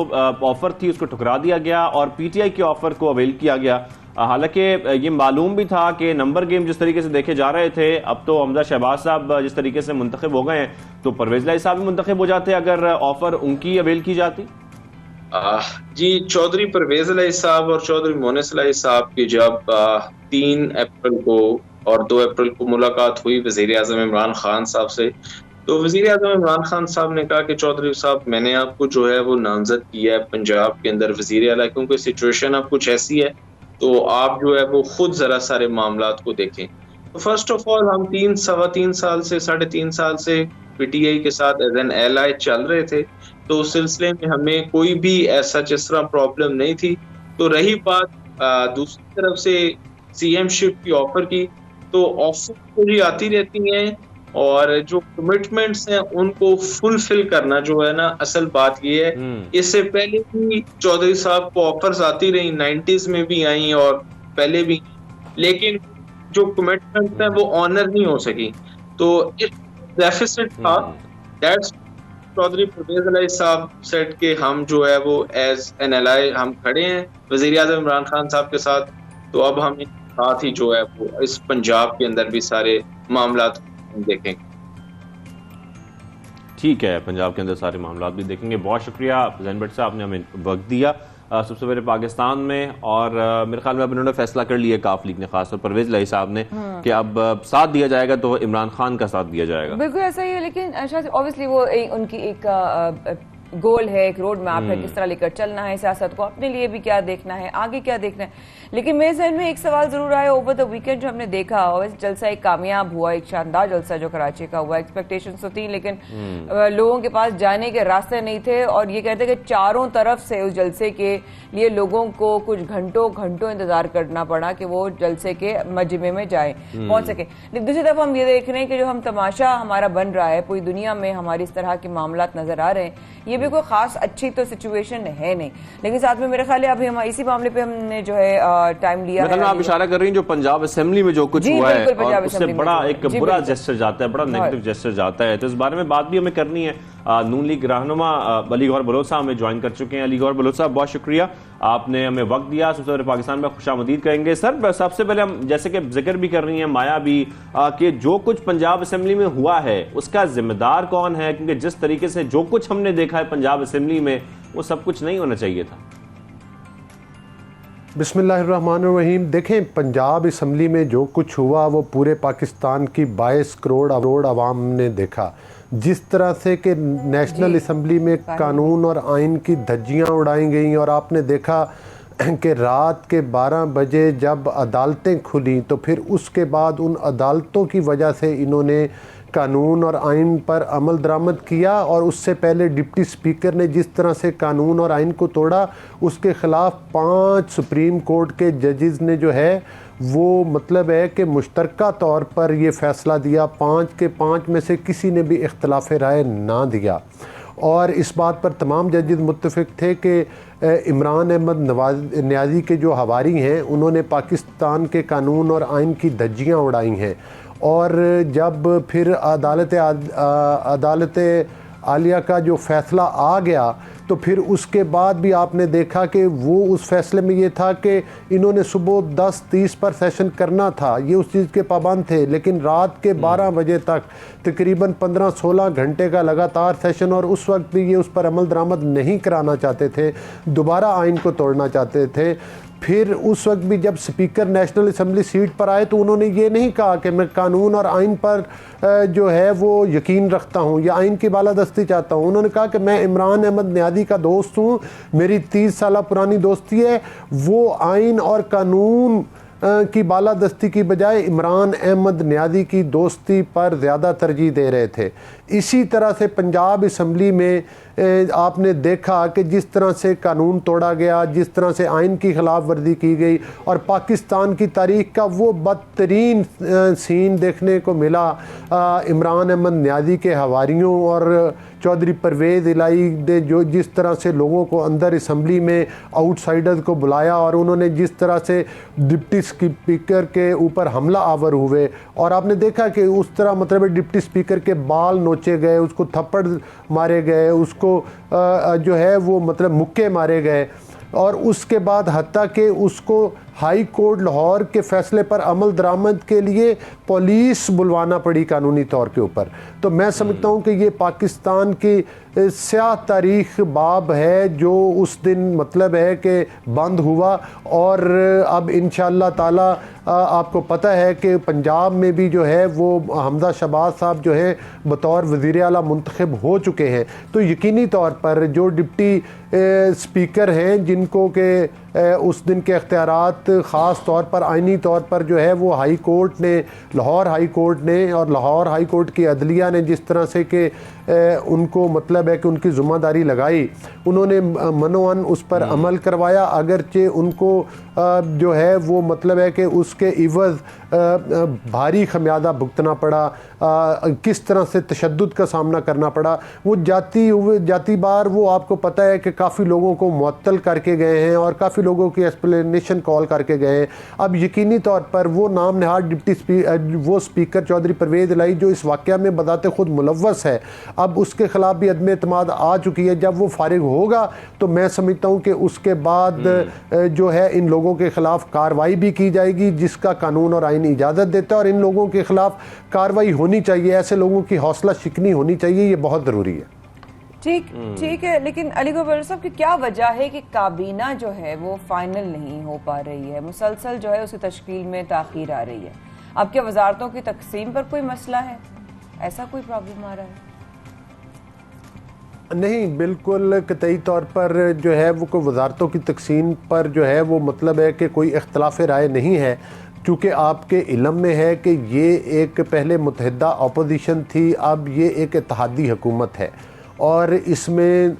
ऑफर थी उसको ठुकरा दिया गया और पीटीआई के ऑफर को अवेल किया गया? हालांकि ये मालूम भी था कि नंबर गेम जिस तरीके से देखे जा रहे थे, अब तो हमजा शहबाज साहब जिस तरीके से मुंतखब हो गए हैं, तो परवेज इलाही साहब भी मुंतखब हो जाते अगर ऑफर उनकी अवेल की जाती। जी, चौधरी परवेज इलाही साहब और चौधरी मोनिस इलाही साहब की जब 3 अप्रैल को और 2 अप्रैल को मुलाकात हुई वजीर आजम इमरान खान साहब से, तो वजीर आजम इमरान खान साहब ने कहा कि चौधरी साहब, मैंने आपको जो है वो नामजद किया है पंजाब के अंदर वजीर आला, क्योंकि सिचुएशन अब कुछ ऐसी है, तो आप जो है वो खुद जरा सारे मामलात को देखें। तो फर्स्ट ऑफ ऑल हम 3 साल से 3.5 साल से पीटीआई के साथ एज एन एलाई चल रहे थे, तो उस सिलसिले में हमें कोई भी ऐसा जिस तरह प्रॉब्लम नहीं थी। तो रही बात दूसरी तरफ से सीएमशिप की ऑफर की, तो ऑफर पूरी आती रहती हैं और जो कमिटमेंट्स हैं उनको फुलफिल करना जो है ना, असल बात ये है। इससे पहले भी चौधरी साहब को ऑफर्स आती रही, 90s में भी आई और पहले भी, लेकिन जो कमिटमेंट्स हैं वो ऑनर नहीं हो सकी। तो इस डेफिसिट था। दैट्स चौधरी परवेज इलाही साहब सेट के हम जो है वो एज एन एलाई हम खड़े हैं वजीर आज़म इमरान खान साहब के साथ। तो अब हम साथ ही जो है वो इस पंजाब के अंदर भी सारे मामलात देखेंगे। ठीक है, पंजाब के अंदर सारे मामलात भी देखेंगे। बहुत शुक्रिया ज़ैन भट्ट साहब, आपने हमें वक्त दिया। सबसे पहले पाकिस्तान में, और मेरे ख्याल में अब इन्होंने फैसला कर लिया काफ लीग ने, खासतौर परवेज इलाही साहब ने, कि अब साथ दिया जाएगा तो इमरान खान का साथ दिया जाएगा। बिल्कुल ऐसा ही है, लेकिन ऑब्वियसली वो उनकी एक गोल है, एक रोड मैप है, किस तरह लेकर चलना है सियासत को, अपने लिए भी क्या देखना है, आगे क्या देखना है। लेकिन मेरे जहन में एक सवाल जरूर आया ओवर द वीकेंड जो हमने देखा, जलसा एक कामयाब हुआ, एक शानदार जलसा जो कराची का हुआ, एक्सपेक्टेशंस तो थी, लेकिन लोगों के पास जाने के रास्ते नहीं थे, और ये कहते कि चारों तरफ से उस जलसे के लिए लोगों को कुछ घंटों इंतजार करना पड़ा कि वो जलसे के मजमे में जाए, पहुंच सके। लेकिन दूसरी तरफ हम ये देख रहे हैं कि जो हम तमाशा हमारा बन रहा है, पूरी दुनिया में हमारी इस तरह के मामला नजर आ रहे हैं, ये भी कोई खास अच्छी तो सिचुएशन है नहीं। लेकिन साथ में मेरे ख्याल है अभी हम इसी मामले पे हमने जो है टाइम लिया है। आप इशारा कर रही हैं जो पंजाब असेंबली में जो कुछ हुआ है, और उससे बड़ा एक बुरा जेस्चर जाता है, बड़ा नेगेटिव जेस्चर जाता है, तो इस बारे में बात भी हमें करनी है। नून लीग रहनुमा अली गौहर बलोच साहब हमें ज्वाइन कर चुके हैं। अली गौहर बलोच साहब, बहुत शुक्रिया, आपने हमें वक्त दिया। सबसे पहले पाकिस्तान में खुशामदीद कहेंगे। सर, सबसे पहले हम जैसे कि जिक्र भी कर रही हैं माया भी, कि जो कुछ पंजाब असेंबली में हुआ है उसका जिम्मेदार कौन है, क्योंकि जिस तरीके से जो कुछ हमने देखा है पंजाब असेंबली में, वो सब कुछ नहीं होना चाहिए था। बिस्मिल्लाहिर्रहमानिर्रहीम। देखें, पंजाब असम्बली में जो कुछ हुआ वो पूरे पाकिस्तान की 22 करोड़ आवाम ने देखा। जिस तरह से कि नेशनल असम्बली में कानून और आइन की धज्जियाँ उड़ाई गई, और आपने देखा कि रात के 12 बजे जब अदालतें खुली तो फिर उसके बाद उन अदालतों की वजह से इन्होंने कानून और आइन पर अमल दरामद किया, और उससे पहले डिप्टी स्पीकर ने जिस तरह से कानून और आइन को तोड़ा, उसके ख़िलाफ़ 5 सुप्रीम कोर्ट के जजेस ने जो है वो मतलब है कि मुश्तरका तौर पर ये फ़ैसला दिया, 5 के 5 में से किसी ने भी इख्तलाफ राय ना दिया। और इस बात पर तमाम जजेस मुत्तफिक थे कि इमरान अहमद न्याजी के जो हवारी हैं उन्होंने पाकिस्तान के कानून और आइन की धज्जियाँ उड़ाई हैं। और जब फिर अदालत आलिया का जो फ़ैसला आ गया तो फिर उसके बाद भी आपने देखा कि वो उस फैसले में ये था कि इन्होंने सुबह 10:30 पर सेशन करना था, ये उस चीज़ के पाबंद थे, लेकिन रात के 12 बजे तक तकरीबन 15-16 घंटे का लगातार सेशन, और उस वक्त भी ये उस पर अमल दरामद नहीं कराना चाहते थे, दोबारा आइन को तोड़ना चाहते थे। फिर उस वक्त भी जब स्पीकर नेशनल असम्बली सीट पर आए तो उन्होंने ये नहीं कहा कि मैं कानून और आइन पर जो है वो यकीन रखता हूँ या आइन की बालादस्ती चाहता हूँ। उन्होंने कहा कि मैं इमरान अहमद न्याजी का दोस्त हूँ, मेरी 30 साल पुरानी दोस्ती है। वो आइन और कानून की बालादस्ती की बजाय इमरान अहमद न्याजी की दोस्ती पर ज़्यादा तरजीह दे रहे थे। इसी तरह से पंजाब असम्बली में आपने देखा कि जिस तरह से कानून तोड़ा गया, जिस तरह से आइन की खिलाफ वर्जी की गई, और पाकिस्तान की तारीख का वो बदतरीन सीन देखने को मिला इमरान अहमद न्याजी के हवारियों और चौधरी परवेज़ इलाही ने जो जिस तरह से लोगों को अंदर असम्बली में आउटसाइडर्स को बुलाया और उन्होंने जिस तरह से डिप्टी स्पीकर के ऊपर हमला आवर हुए, और आपने देखा कि उस तरह मतलब डिप्टी स्पीकर के बाल नोचे गए, उसको थप्पड़ मारे गए, उसको जो है वो मतलब मुक्के मारे गए, और उसके बाद हत्ता कि उसको हाई कोर्ट लाहौर के फ़ैसले पर अमल दरामद के लिए पुलिस बुलवाना पड़ी कानूनी तौर के ऊपर। तो मैं समझता हूँ कि ये पाकिस्तान की स्याह तारीख बाब है जो उस दिन मतलब है कि बंद हुआ। और अब इंशाअल्लाह ताला आपको पता है कि पंजाब में भी जो है वो हमजा शहबाज साहब जो है बतौर वज़ीर आला मुंतखब हो चुके हैं। तो यकीनी तौर पर जो डिप्टी स्पीकर हैं जिनको के उस दिन के अख्तियारात ख़ास तौर पर आइनी तौर पर जो है वो हाई कोर्ट ने, लाहौर हाई कोर्ट ने और लाहौर हाई कोर्ट की अदलिया ने जिस तरह से कि उनको मतलब है कि उनकी ज़िम्मेदारी लगाई, उन्होंने मनोअन उस पर अमल करवाया, अगरचे उनको जो है वो मतलब है कि उसके इवज़ भारी खमियाजा भुगतना पड़ा, किस तरह से तशद्दुद का सामना करना पड़ा। वो जाती बार वो आपको पता है कि काफ़ी लोगों को मुअत्तल करके गए हैं और काफ़ी लोगों की एक्सप्लेनेशन कॉल करके गए हैं। अब यकीनी तौर पर वो नाम नहाद डिप्टी वो स्पीकर चौधरी परवेज़ इलाही जो इस वाक़या में बदाते खुद मुलव्वस है, अब उसके ख़िलाफ़ भी अदम एतमाद आ चुकी है। जब वो फारिग होगा तो मैं समझता हूँ कि उसके बाद जो है इन लोगों के ख़िलाफ़ कार्रवाई भी की जाएगी जिसका कानून और आइन इजाज़त देता है, और इन लोगों के ख़िलाफ़ कार्रवाई होनी चाहिए, ऐसे लोगों की हौसला शिकनी होनी चाहिए, ये बहुत ज़रूरी है। ठीक है, लेकिन अली गफ्फार साहब की क्या वजह है कि काबीना जो है वो फाइनल नहीं हो पा रही है, मुसलसल जो है उसकी तश्कील में ताख़ीर आ रही है? अब क्या वजारतों की तकसीम पर कोई मसला है, ऐसा कोई प्रॉब्लम आ रहा है? नहीं, बिल्कुल कतई तौर पर जो है वो कोई वजारतों की तकसीम पर जो है वो मतलब है कि कोई इख्तलाफ राय नहीं है, क्योंकि आपके इल्म में है कि ये एक पहले मुतहदा अपोजिशन थी, अब ये एक इत्तेहादी हुकूमत है और इसमें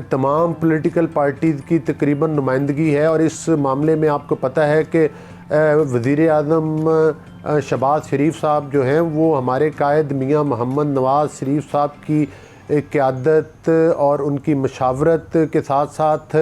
तमाम पॉलिटिकल पार्टीज़ की तकरीबन नुमाइंदगी है। और इस मामले में आपको पता है कि वज़ीर आज़म शहबाज शरीफ साहब जो हैं वो हमारे कायद मियाँ मोहम्मद नवाज़ शरीफ साहब की क़यादत और उनकी मशावरत के साथ साथ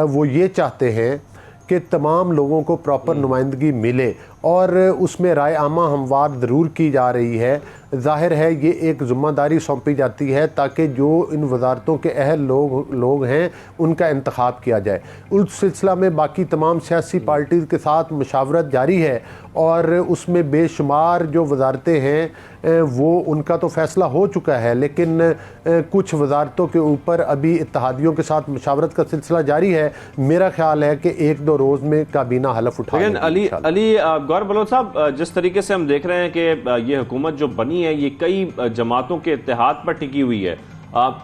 वो ये चाहते हैं कि तमाम लोगों को प्रॉपर नुमाइंदगी मिले, और उसमें राय आमा हमवार ज़रूर की जा रही है। ज़ाहिर है ये एक ज़िम्मेदारी सौंपी जाती है ताकि जो इन वजारतों के अहल लोग हैं उनका इंतखाब किया जाए। उस सिलसिला में बाकी तमाम सियासी पार्टीज़ के साथ मशावरत जारी है और उसमें बेशुमार जो वजारतें हैं वो उनका तो फ़ैसला हो चुका है, लेकिन कुछ वजारतों के ऊपर अभी इत्तेहादियों के साथ मशावरत का सिलसिला जारी है। मेरा ख्याल है कि 1-2 रोज़ में काबीना हलफ उठा लेगी। अली गौर बलोच साहब, जिस तरीके से हम देख रहे हैं कि ये हुकूमत जो बनी है ये कई जमातों के इत्तेहाद पर टिकी हुई है,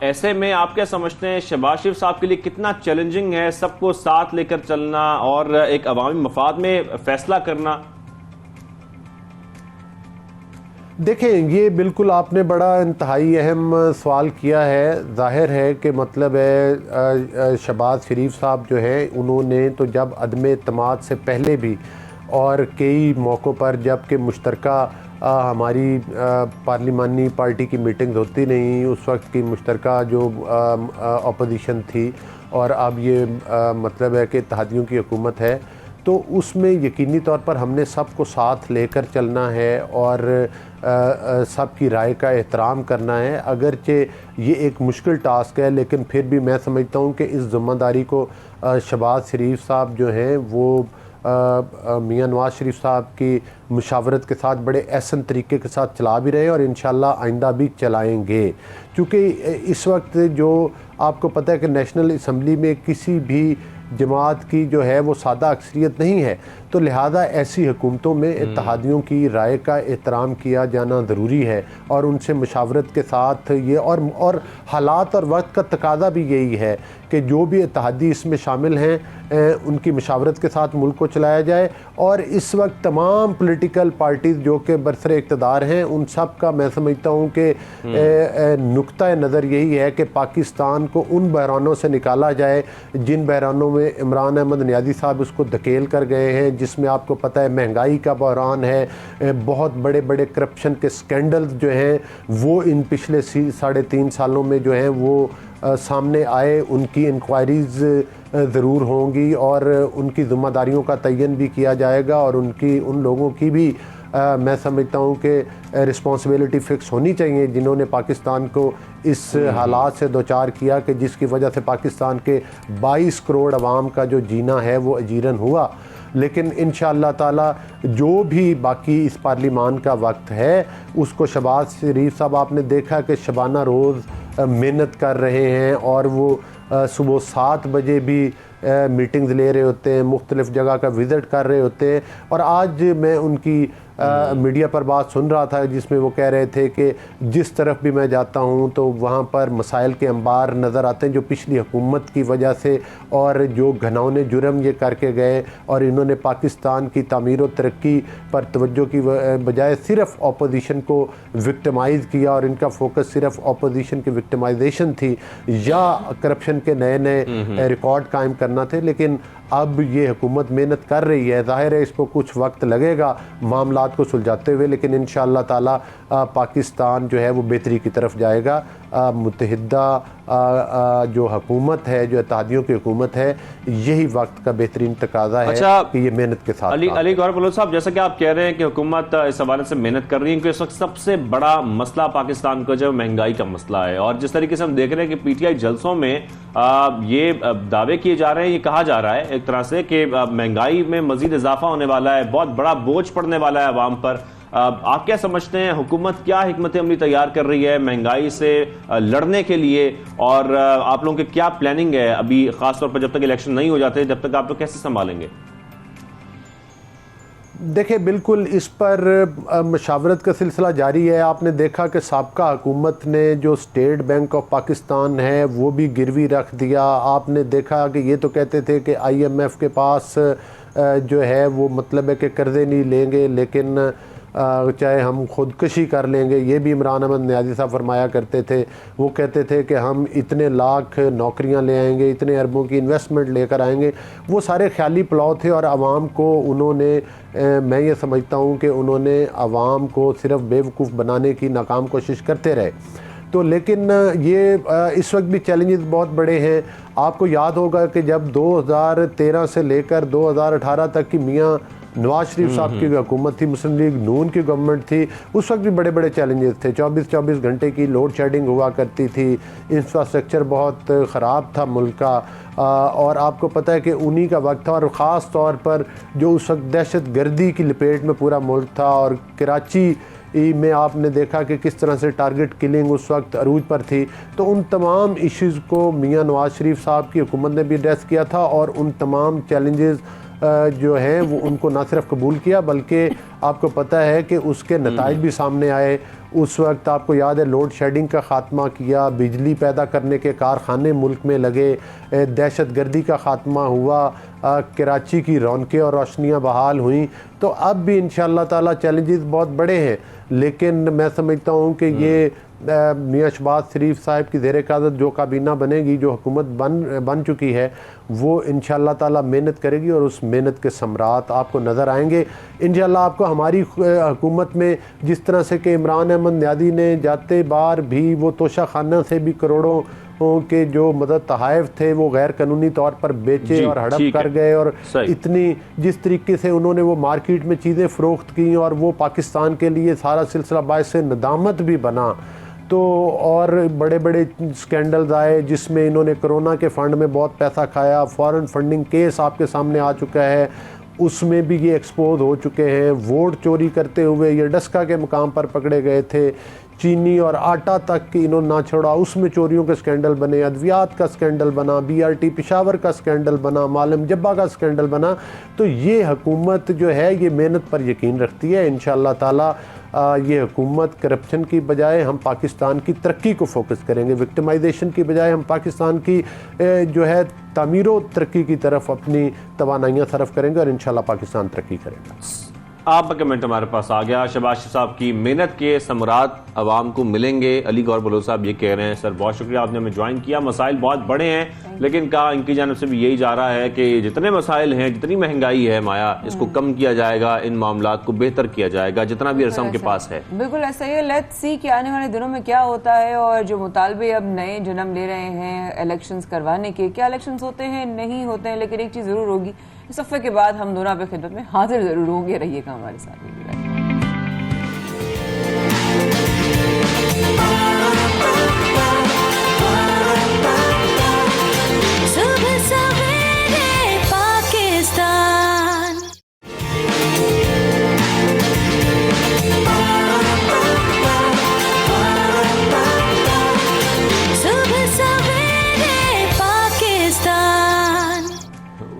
ऐसे में आप क्या समझते हैं शहबाज शरीफ साहब के लिए कितना चैलेंजिंग है सबको साथ लेकर चलना और एक अवामी मफाद में फैसला करना? देखें, ये बिल्कुल आपने बड़ा इंतहाई अहम सवाल किया है। ज़ाहिर है कि मतलब है शहबाज शरीफ साहब जो है उन्होंने तो जब अदम एतमाद से पहले भी और कई मौक़ों पर जबकि मुश्तरका हमारी पार्लिमानी पार्टी की मीटिंग्स होती नहीं, उस वक्त की मुश्तरका जो अपोजिशन थी और अब ये मतलब है कि इत्तेहादियों की हुकूमत है, तो उसमें यकीनी तौर पर हमने सबको साथ लेकर चलना है और सबकी राय का एहतराम करना है। अगरचे ये एक मुश्किल टास्क है, लेकिन फिर भी मैं समझता हूँ कि इस ज़िम्मेदारी को शहबाज शरीफ साहब जो हैं वो मियां नवाज़ शरीफ साहब की मुशावरत के साथ बड़े एहसन तरीके के साथ चला भी रहे और इंशाल्लाह आइंदा भी चलाएंगे। क्योंकि इस वक्त जो आपको पता है कि नेशनल असम्बली में किसी भी जमात की जो है वो सादा अक्सरियत नहीं है, तो लिहाजा ऐसी हुकूमतों में इत्तेहादियों की राय का एहतराम किया जाना ज़रूरी है और उनसे मुशावरत के साथ ये और हालात और वक्त का तकाजा भी यही है कि जो भी इत्तेहादी इसमें शामिल हैं उनकी मुशावरत के साथ मुल्क को चलाया जाए। और इस वक्त तमाम पॉलिटिकल पार्टीज़ जो कि बरसरे इक़्तिदार हैं उन सब का मैं समझता हूँ कि नुक्ता नज़र यही है कि पाकिस्तान को उन बहरानों से निकाला जाए जिन बहरानों में इमरान अहमद नियाज़ी साहब उसको धकेल कर गए हैं, जिसमें आपको पता है महंगाई का बहरान है, बहुत बड़े बड़े करप्शन के स्कैंडल्स जो हैं वो इन पिछले 3.5 सालों में जो हैं वो सामने आए, उनकी इंक्वायरीज़ ज़रूर होंगी और उनकी ज़िम्मेदारियों का तयन भी किया जाएगा और उन लोगों की भी मैं समझता हूँ कि रिस्पॉन्सिबिलिटी फ़िक्स होनी चाहिए जिन्होंने पाकिस्तान को इस हालात से दोचार किया कि जिसकी वजह से पाकिस्तान के 22 करोड़ आवाम का जो जीना है वो अजीरन हुआ। लेकिन इंशाअल्लाह ताला जो भी बाकी इस पार्लिमान का वक्त है उसको शहबाज शरीफ साहब आपने देखा कि शबाना रोज़ मेहनत कर रहे हैं और वो सुबह 7 बजे भी मीटिंग्स ले रहे होते हैं, मुख्तलिफ़ जगह का विज़िट कर रहे होते हैं। और आज मैं उनकी मीडिया पर बात सुन रहा था जिसमें वो कह रहे थे कि जिस तरफ भी मैं जाता हूँ तो वहाँ पर मसाइल के अंबार नज़र आते हैं जो पिछली हुकूमत की वजह से और जो घनौने जुर्म ये करके गए और इन्होंने पाकिस्तान की तामीर व तरक्की पर तवज्जो की बजाय सिर्फ अपोजिशन को विक्टिमाइज़ किया और इनका फोकस सिर्फ अपोजिशन की विक्टिमाइजेशन थी या करप्शन के नए नए रिकॉर्ड कायम करना थे। लेकिन अब ये हुकूमत मेहनत कर रही है, जाहिर है इसको कुछ वक्त लगेगा मामलात को सुलझाते हुए, लेकिन इंशाअल्लाह ताला पाकिस्तान जो है वो बेहतरी की तरफ जाएगा। मुत्तहिदा जो हुकूमत है, जो इत्तेहादियों की हुकूमत है, यही वक्त का बेहतरीन तकाजा है कि ये मेहनत के साथ। अली गौहर बलोच साहब, जैसा कि आप कह रहे हैं कि हुकूमत इस हवाले से मेहनत कर रही है, क्योंकि इस वक्त सबसे बड़ा मसला पाकिस्तान का जो महंगाई का मसला है और जिस तरीके से हम देख रहे हैं कि पीटीआई जलसों में ये दावे किए जा रहे हैं, ये कहा जा रहा है एक तरह से कि महंगाई में मजीद इजाफा होने वाला है, बहुत बड़ा बोझ पड़ने वाला है अवाम पर। आप क्या समझते हैं, हुकूमत क्या हिकमत अमली तैयार कर रही है महंगाई से लड़ने के लिए और आप लोगों की क्या प्लानिंग है अभी, खासतौर पर जब तक इलेक्शन नहीं हो जाते, जब तक आप लोग कैसे संभालेंगे? देखिए, बिल्कुल इस पर मशावरत का सिलसिला जारी है। आपने देखा कि साबका हुकूमत ने जो स्टेट बैंक ऑफ पाकिस्तान है वो भी गिरवी रख दिया। आपने देखा कि ये तो कहते थे कि IMF के पास जो है वो मतलब है कि कर्जे नहीं लेंगे, लेकिन चाहे हम खुदकशी कर लेंगे, ये भी इमरान अहमद नियाज़ी साहब फरमाया करते थे। वो कहते थे कि हम इतने लाख नौकरियां ले आएंगे, इतने अरबों की इन्वेस्टमेंट लेकर आएंगे। वो सारे ख्याली पुलाव थे और आवाम को उन्होंने मैं ये समझता हूँ कि उन्होंने आवाम को सिर्फ बेवकूफ़ बनाने की नाकाम कोशिश करते रहे। तो लेकिन ये इस वक्त भी चैलेंजेस बहुत बड़े हैं। आपको याद होगा कि जब 2013 से लेकर 2018 तक की मियाँ नवाज शरीफ साहब की हुकूमत थी, मुस्लिम लीग नून की गवर्नमेंट थी, उस वक्त भी बड़े बड़े चैलेंजेस थे। 24-24 घंटे की लोड शेडिंग हुआ करती थी, इंफ्रास्ट्रक्चर बहुत ख़राब था मुल्क का, और आपको पता है कि उन्हीं का वक्त था। और ख़ास तौर पर जो उस वक्त दहशत गर्दी की लपेट में पूरा मुल्क था और कराची में आपने देखा कि किस तरह से टारगेट किलिंग उस वक्त अरूज पर थी। तो उन तमाम इश्यूज़ को मियाँ नवाज शरीफ साहब की हुकूमत ने भी एड्रेस किया था और उन तमाम चैलेंजेस जो हैं वो उनको ना सिर्फ कबूल किया बल्कि आपको पता है कि उसके नताइज भी सामने आए। उस वक्त आपको याद है लोड शेडिंग का ख़ात्मा किया, बिजली पैदा करने के कारखाने मुल्क में लगे, दहशत गर्दी का ख़ात्मा हुआ, कराची की रौनकें और रोशनियाँ बहाल हुई, तो अब भी इंशाअल्लाह ताला चैलेंजेस बहुत बड़े हैं, लेकिन मैं समझता हूँ कि ये मियां शहबाज शरीफ साहब की ज़ेर क़यादत जो काबीना बनेगी, जो हुकूमत बन चुकी है, वो इंशाअल्लाह ताला मेहनत करेगी और उस मेहनत के समरात आपको नज़र आएंगे। इंशाअल्लाह आपको हमारी हुकूमत में जिस तरह से कि इमरान अहमद न्यादी ने जाते बार भी वो तोशा खाना से भी करोड़ों के जो मदद तहाइफ थे वो गैर कानूनी तौर पर बेचे और हड़प कर गए, और इतनी जिस तरीके से उन्होंने वो मार्केट में चीज़ें फ़रोख्त की और वो पाकिस्तान के लिए सारा सिलसिला बायस से नदामत भी बना, तो और बड़े बड़े स्कैंडल्स आए जिसमें इन्होंने कोरोना के फंड में बहुत पैसा खाया, फॉरेन फंडिंग केस आपके सामने आ चुका है, उसमें भी ये एक्सपोज हो चुके हैं। वोट चोरी करते हुए ये डस्का के मुकाम पर पकड़े गए थे, चीनी और आटा तक की इन्होंने ना छोड़ा, उसमें चोरियों के स्कैंडल बने, अद्वियात का स्कैंडल बना, BRT पेशावर का स्कैंडल बना, मालम जब्बा का स्कैंडल बना। तो ये हुकूमत जो है ये मेहनत पर यकीन रखती है। इंशाअल्लाह ताला ये हुकूमत करप्शन की बजाय हम पाकिस्तान की तरक्की को फोकस करेंगे, विक्टिमाइजेशन की बजाय हम पाकिस्तान की जो है तामीर व तरक्की की तरफ अपनी तवानाइयाँ सर्फ करेंगे और इंशाअल्लाह पाकिस्तान तरक्की करेगा। आपका कमेंट हमारे पास आ गया। शहबाज शरीफ साहब की मेहनत के समरात अवाम को मिलेंगे, अली गौर बलोच साहब ये कह रहे हैं। सर बहुत शुक्रिया, आपने हमें ज्वाइन किया। मसाइल बहुत बड़े हैं, लेकिन कहा इनकी जानब से भी यही जा रहा है कि जितने मसाइल हैं, जितनी महंगाई है माया, इसको कम किया जाएगा, इन मामलात को बेहतर किया जाएगा जितना भी अरसा उनके पास है। बिल्कुल ऐसा ही है। लेट्स सी कि आने वाले दिनों में क्या होता है, और जो मुतालबे अब नए जन्म ले रहे हैं इलेक्शंस करवाने के, क्या इलेक्शंस होते हैं नहीं होते हैं, लेकिन एक चीज़ ज़रूर होगी, इस हफ्ते के बाद हम दोनों आपकी खिदमत में हाजिर जरूर होंगे। रहिएगा हमारे साथ।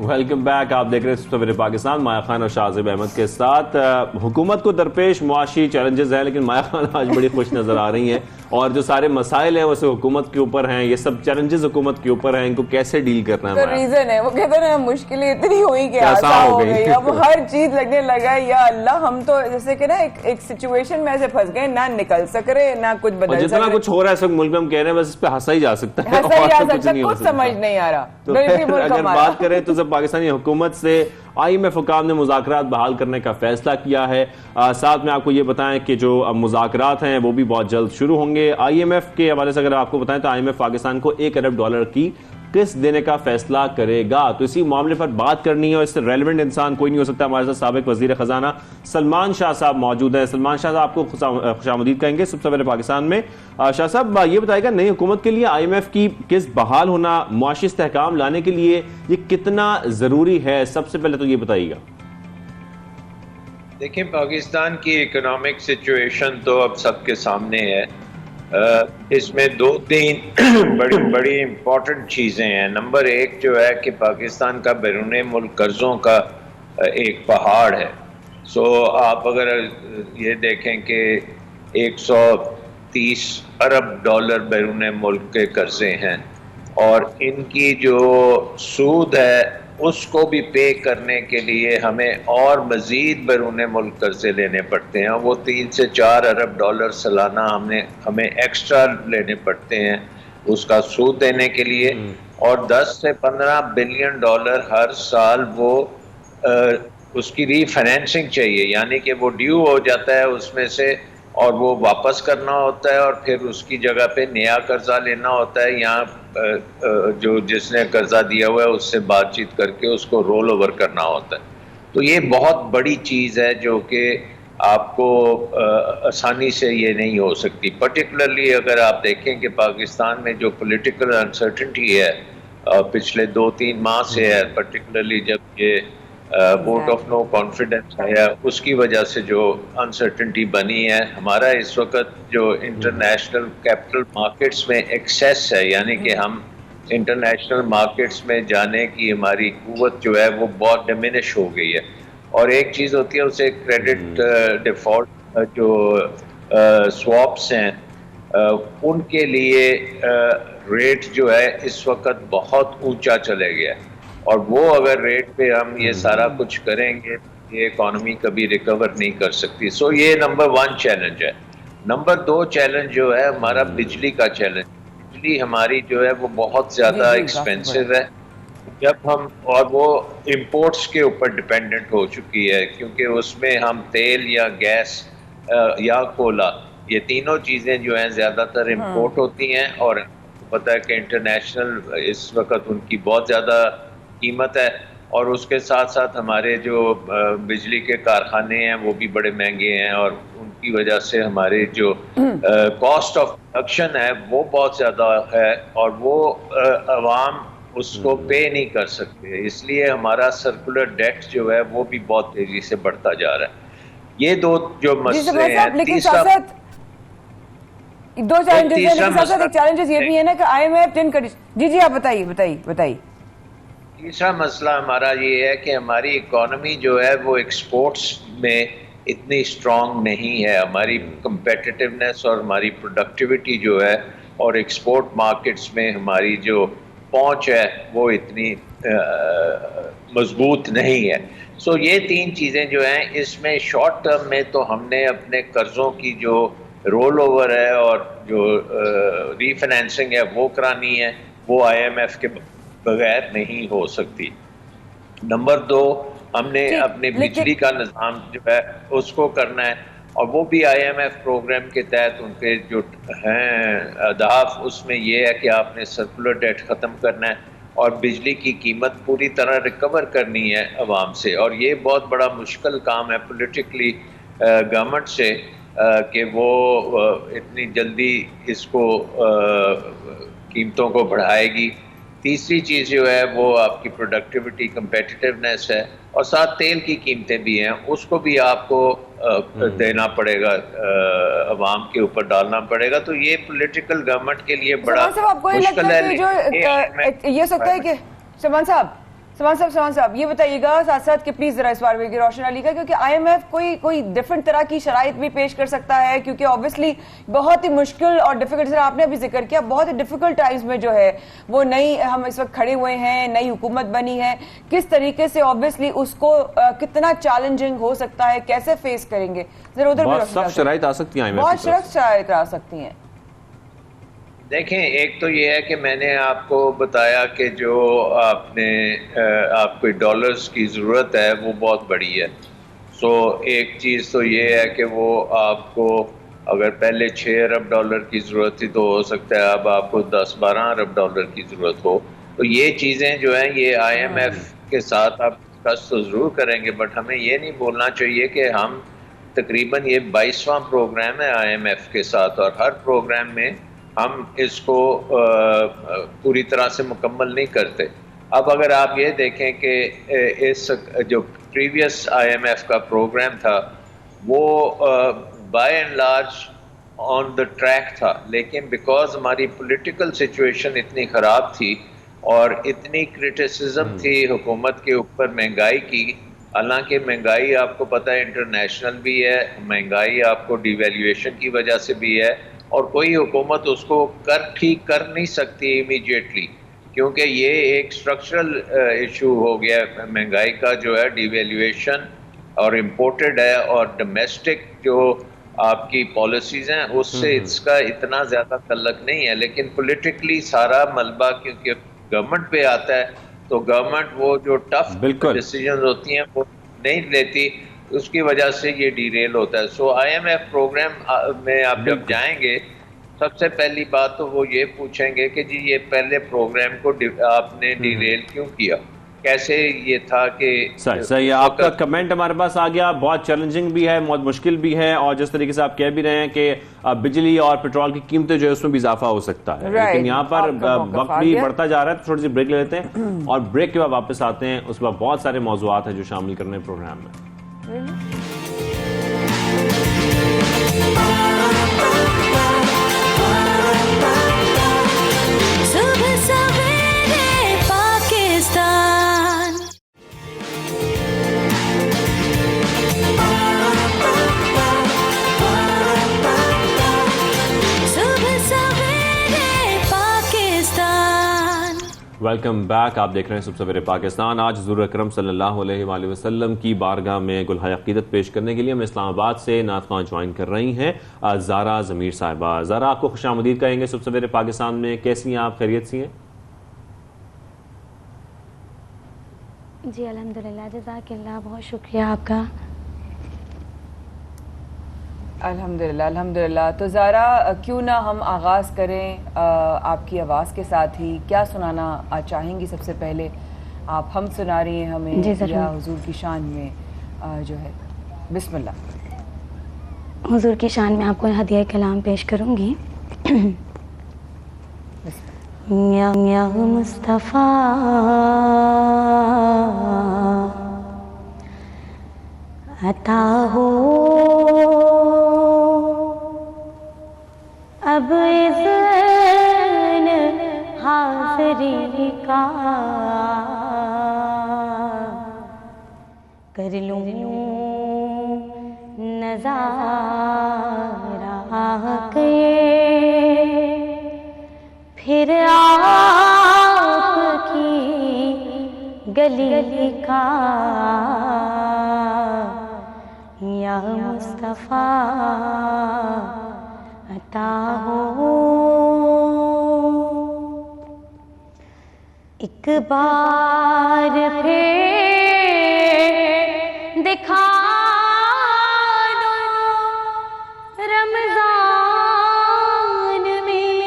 Welcome back. आप देख रहे हैं सवेरे पाकिस्तान, माया खान और शाहजेब अहमद के साथ। हुकूमत को दरपेश मुआशी चैलेंजेस हैं, लेकिन माया खान आज बड़ी खुश नजर आ रही हैं, और जो सारे मसाइल हैं वो सिर्फ हुकूमत के ऊपर हैं, ये सब चैलेंजेस हुकूमत के ऊपर हैं, इनको कैसे डील करना है। रीजन है वो कहते हैं मुश्किलें इतनी हुई कि आसान हो गई, अब हर चीज लगने लगा है या अल्लाह, हम तो जैसे कि ना एक सिचुएशन में ऐसे फंस गए, ना निकल सक रहे ना कुछ बदल सक रहे। जितना कुछ हो रहा है सब मुल्क में हम कह रहे हैं, बस इस पे हंसा ही जा सकता है, कुछ समझ नहीं आ रहा। तो अगर बात करें तो जब पाकिस्तानी हुकूमत से IMF हुकाम ने मुज़ाकरात बहाल करने का फैसला किया है। साथ में आपको ये बताएं कि जो मुज़ाकरात हैं वो भी बहुत जल्द शुरू होंगे। IMF के हवाले से अगर आपको बताएं तो IMF पाकिस्तान को $1 अरब की किस्त देने का फैसला करेगा। तो इसी मामले पर बात करनी है, और इससे रेलिवेंट इंसान कोई नहीं हो सकता। हमारे साथ साबिक वजीर खजाना सलमान शाह साहब मौजूद हैं। सलमान शाह साहब आपको खुशामदीद कहेंगे सबसे पहले पाकिस्तान में। शाह साहब ये बताएगा, नई हुकूमत के लिए IMF की किस्त बहाल होना मुआशी इस्तेहकाम लाने के लिए ये कितना जरूरी है, सबसे पहले तो ये बताइएगा। देखिए, पाकिस्तान की इकोनॉमिक सिचुएशन तो अब सबके सामने है। इसमें 2-3 बड़ी इम्पोर्टेंट चीज़ें हैं। नंबर 1 जो है कि पाकिस्तान का बैरून मुल्क कर्ज़ों का एक पहाड़ है। आप अगर ये देखें कि $130 अरब बैरून मुल्क के कर्ज़े हैं, और इनकी जो सूद है उसको भी पे करने के लिए हमें और मज़ीद बैरून मुल्क कर्जे लेने पड़ते हैं। वो $3 से $4 अरब सालाना हमें एक्स्ट्रा लेने पड़ते हैं उसका सूद देने के लिए, और $10 से $15 बिलियन हर साल वो उसकी रीफाइनेंसिंग चाहिए, यानी कि वो ड्यू हो जाता है उसमें से, और वो वापस करना होता है, और फिर उसकी जगह पे नया कर्जा लेना होता है। यहाँ जो जिसने कर्जा दिया हुआ है उससे बातचीत करके उसको रोल ओवर करना होता है। तो ये बहुत बड़ी चीज़ है जो कि आपको आसानी से ये नहीं हो सकती। पर्टिकुलरली अगर आप देखें कि पाकिस्तान में जो पॉलिटिकल अनसर्टेनिटी है पिछले 2-3 माह से है, पर्टिकुलरली जब ये वोट ऑफ नो कॉन्फिडेंस है, उसकी वजह से जो अनसर्टेनिटी बनी है। हमारा इस वक्त जो इंटरनेशनल कैपिटल मार्केट्स में एक्सेस है, यानी कि हम इंटरनेशनल मार्केट्स में जाने की हमारी कुव्वत जो है वो बहुत डिमिनिश हो गई है। और एक चीज़ होती है उसे क्रेडिट डिफ़ॉल्ट जो स्वैप्स हैं उनके लिए रेट जो है इस वक्त बहुत ऊंचा चले गया है, और वो अगर रेट पे हम ये सारा कुछ करेंगे, ये इकॉनमी कभी रिकवर नहीं कर सकती। सो ये नंबर 1 चैलेंज है। नंबर 2 चैलेंज जो है हमारा बिजली का चैलेंज। बिजली हमारी जो है वो बहुत ज़्यादा जी, एक्सपेंसिव है जब हम, और वो इम्पोर्ट्स के ऊपर डिपेंडेंट हो चुकी है, क्योंकि उसमें हम तेल या गैस या कोला, ये तीनों चीज़ें जो हैं ज़्यादातर इम्पोर्ट होती हैं, और पता है कि इंटरनेशनल इस वक्त उनकी बहुत ज़्यादा कीमत है, और उसके साथ साथ हमारे जो बिजली के कारखाने हैं वो भी बड़े महंगे हैं, और उनकी वजह से हमारे जो कॉस्ट ऑफ प्रोडक्शन है वो बहुत ज़्यादा है, और वो अवाम उसको पे नहीं कर सकते। इसलिए हमारा सर्कुलर डेट जो है वो भी बहुत तेजी से बढ़ता जा रहा है। ये दो जो मसले हैं। लेकिन साथ साथ 2 चैलेंजेस हैं, लेकिन साथ साथ एक चैलेंजेस ये भी है ना कि IMF दिन जी आप बताइए। तीसरा मसला हमारा ये है कि हमारी इकोनॉमी जो है वो एक्सपोर्ट्स में इतनी स्ट्रांग नहीं है। हमारी कंपेटिटिवनेस और हमारी प्रोडक्टिविटी जो है, और एक्सपोर्ट मार्केट्स में हमारी जो पहुंच है वो इतनी मजबूत नहीं है। सो ये 3 चीज़ें जो हैं, इसमें शॉर्ट टर्म में तो हमने अपने कर्ज़ों की जो रोल ओवर है और जो रीफाइनेंसिंग है वो करानी है, वो IMF के बगैर नहीं हो सकती। नंबर 2, हमने अपने बिजली का निज़ाम जो है उसको करना है, और वो भी IMF प्रोग्राम के तहत उनके जो हैं अहदाफ, उसमें ये है कि आपने सर्कुलर डेट ख़त्म करना है और बिजली की कीमत पूरी तरह रिकवर करनी है अवाम से। और ये बहुत बड़ा मुश्किल काम है पॉलिटिकली गवर्नमेंट से कि वो इतनी जल्दी इसको कीमतों को बढ़ाएगी। तीसरी चीज़ जो है वो आपकी प्रोडक्टिविटी, कंपेटिटिवनेस है, और साथ तेल की कीमतें भी हैं, उसको भी आपको देना पड़ेगा, अवाम के ऊपर डालना पड़ेगा। तो ये पॉलिटिकल गवर्नमेंट के लिए बड़ा मुश्किल है। ये सकता है कि सलमान साहब ये बताइएगा साथ साथ कि प्लीज जरा इस बार में रोशनी का, क्योंकि IMF कोई डिफरेंट तरह की शराइत भी पेश कर सकता है, क्योंकि ऑब्वियसली बहुत ही मुश्किल और डिफिकल्ट, जरा आपने अभी जिक्र किया, बहुत ही डिफिकल्ट टाइम्स में जो है वो नई हम इस वक्त खड़े हुए हैं, नई हुकूमत बनी है, किस तरीके से ऑब्वियसली उसको कितना चैलेंजिंग हो सकता है, कैसे फेस करेंगे, जरा उधर भी शराइत आ सकती है, बहुत सख्त शराइत आ सकती हैं। देखें, एक तो ये है कि मैंने आपको बताया कि जो आपको डॉलर्स की ज़रूरत है वो बहुत बड़ी है। सो एक चीज़ तो ये है कि वो आपको, अगर पहले 6 अरब डॉलर की ज़रूरत थी तो हो सकता है अब आपको 10-12 अरब डॉलर की ज़रूरत हो। तो ये चीज़ें जो हैं ये IMF के साथ आप डिस्कस तो ज़रूर करेंगे, बट हमें ये नहीं बोलना चाहिए कि हम तकरीबन ये 22वां प्रोग्राम है IMF के साथ, और हर प्रोग्राम में हम इसको पूरी तरह से मुकम्मल नहीं करते। अब अगर आप ये देखें कि इस जो प्रीवियस IMF का प्रोग्राम था वो by and large on the track था, लेकिन बिकॉज हमारी पॉलिटिकल सिचुएशन इतनी ख़राब थी और इतनी क्रिटिसिज्म थी हुकूमत के ऊपर महंगाई की, हालांकि महंगाई आपको पता है इंटरनेशनल भी है, महंगाई आपको डिवैल्यूएशन की वजह से भी है, और कोई हुकूमत उसको ठीक कर नहीं सकती इमीडिएटली, क्योंकि ये एक स्ट्रक्चरल इशू हो गया महंगाई का जो है, डिवैल्यूएशन और इम्पोर्टेड है, और डोमेस्टिक जो आपकी पॉलिसीज़ हैं उससे इसका इतना ज़्यादा तल्लक नहीं है। लेकिन पॉलिटिकली सारा मलबा क्योंकि गवर्नमेंट पे आता है, तो गवर्नमेंट वो जो टफ डिसीजन होती हैं वो नहीं लेती, उसकी वजह से ये डीरेल होता है। सो IMF प्रोग्राम में आप जब जाएंगे, सबसे पहली बात तो वो ये पूछेंगे कि जी ये पहले प्रोग्राम को आपने डीरेल क्यों किया, कैसे ये था कि सही। आपका कमेंट हमारे पास आ गया, बहुत चैलेंजिंग भी है, बहुत मुश्किल भी है, और जिस तरीके से आप कह भी रहे हैं कि बिजली और पेट्रोल की कीमतें जो है उसमें भी इजाफा हो सकता है, लेकिन यहाँ पर वक्त भी बढ़ता जा रहा है। तो थोड़ी सी ब्रेक ले लेते हैं और ब्रेक के बाद वापस आते हैं। उस पर बहुत सारे मौजूआत हैं जो शामिल करने प्रोग्राम में। Welcome back. आप देख रहे हैं सुबह सवेरे पाकिस्तान। आज हुज़ूर अकरम सल्लल्लाहु अलैहि वसल्लम की बारगाह में गुलहाय अक़ीदत पेश करने के लिए हम इस्लामाबाद से नात ख़्वां ज्वाइन कर रही हैं ज़ारा ज़मीर साहिबा। ज़ारा, आपको खुशामदीद कहेंगे सुबह सवेरे पाकिस्तान में। कैसी हैं आप? खैरियत सी हैं? जी अल्हम्दुलिल्लाह, जज़ाकल्लाह, बहुत शुक्रिया आपका। अल्हम्दुलिल्लाह अल्हम्दुलिल्लाह। तो ज़ारा, क्यों ना हम आगाज़ करें आपकी आवाज़ के साथ ही। क्या सुनाना चाहेंगी सबसे पहले? आप हम सुना रही हैं हमें या हुजूर की शान में जो है? बिस्मिल्लाह। हुजूर की शान में आपको हदिया कलाम पेश करूँगी। या मुस्तफ़ा अता हो अब इज़्न हाज़री का, कर लूं नज़ारा के फिर आपकी गली का। या मुस्तफ़ा अता हो एक बार फिर दिखा दो रमज़ान में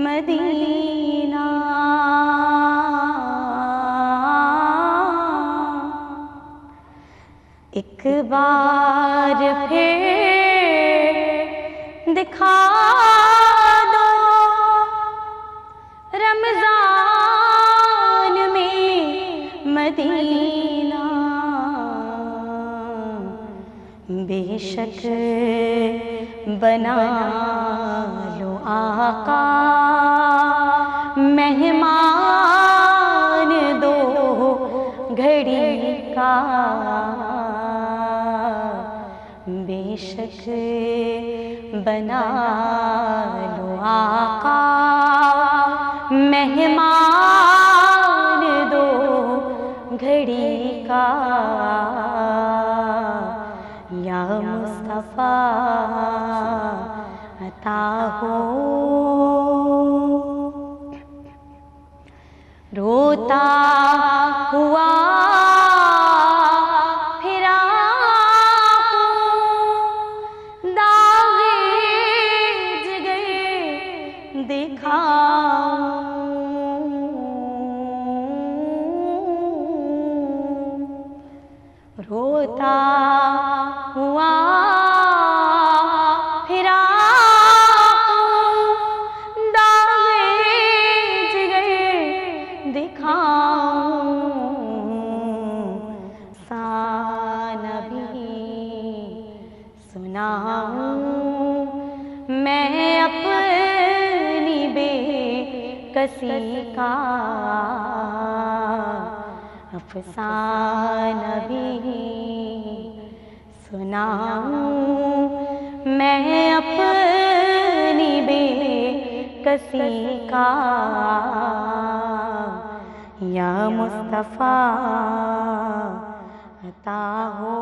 मदीना। एक बार फिर दिखा दो रमज़ान में मदीना। बेशक बना लो आका मेहमान दो घड़ी का। बेशक बना लो आका मेहमान दो घड़ी का। या मुस्तफ़ा अता हो रोता हुआ रोता हुआ फिरा दावेज गए दिखाऊं। सानबी सुनाऊं मैं अपनी बेकसी का। अफसाना भी सुनाऊं मैं अपनी बेकसी का। या मुस्तफ़ा अता हो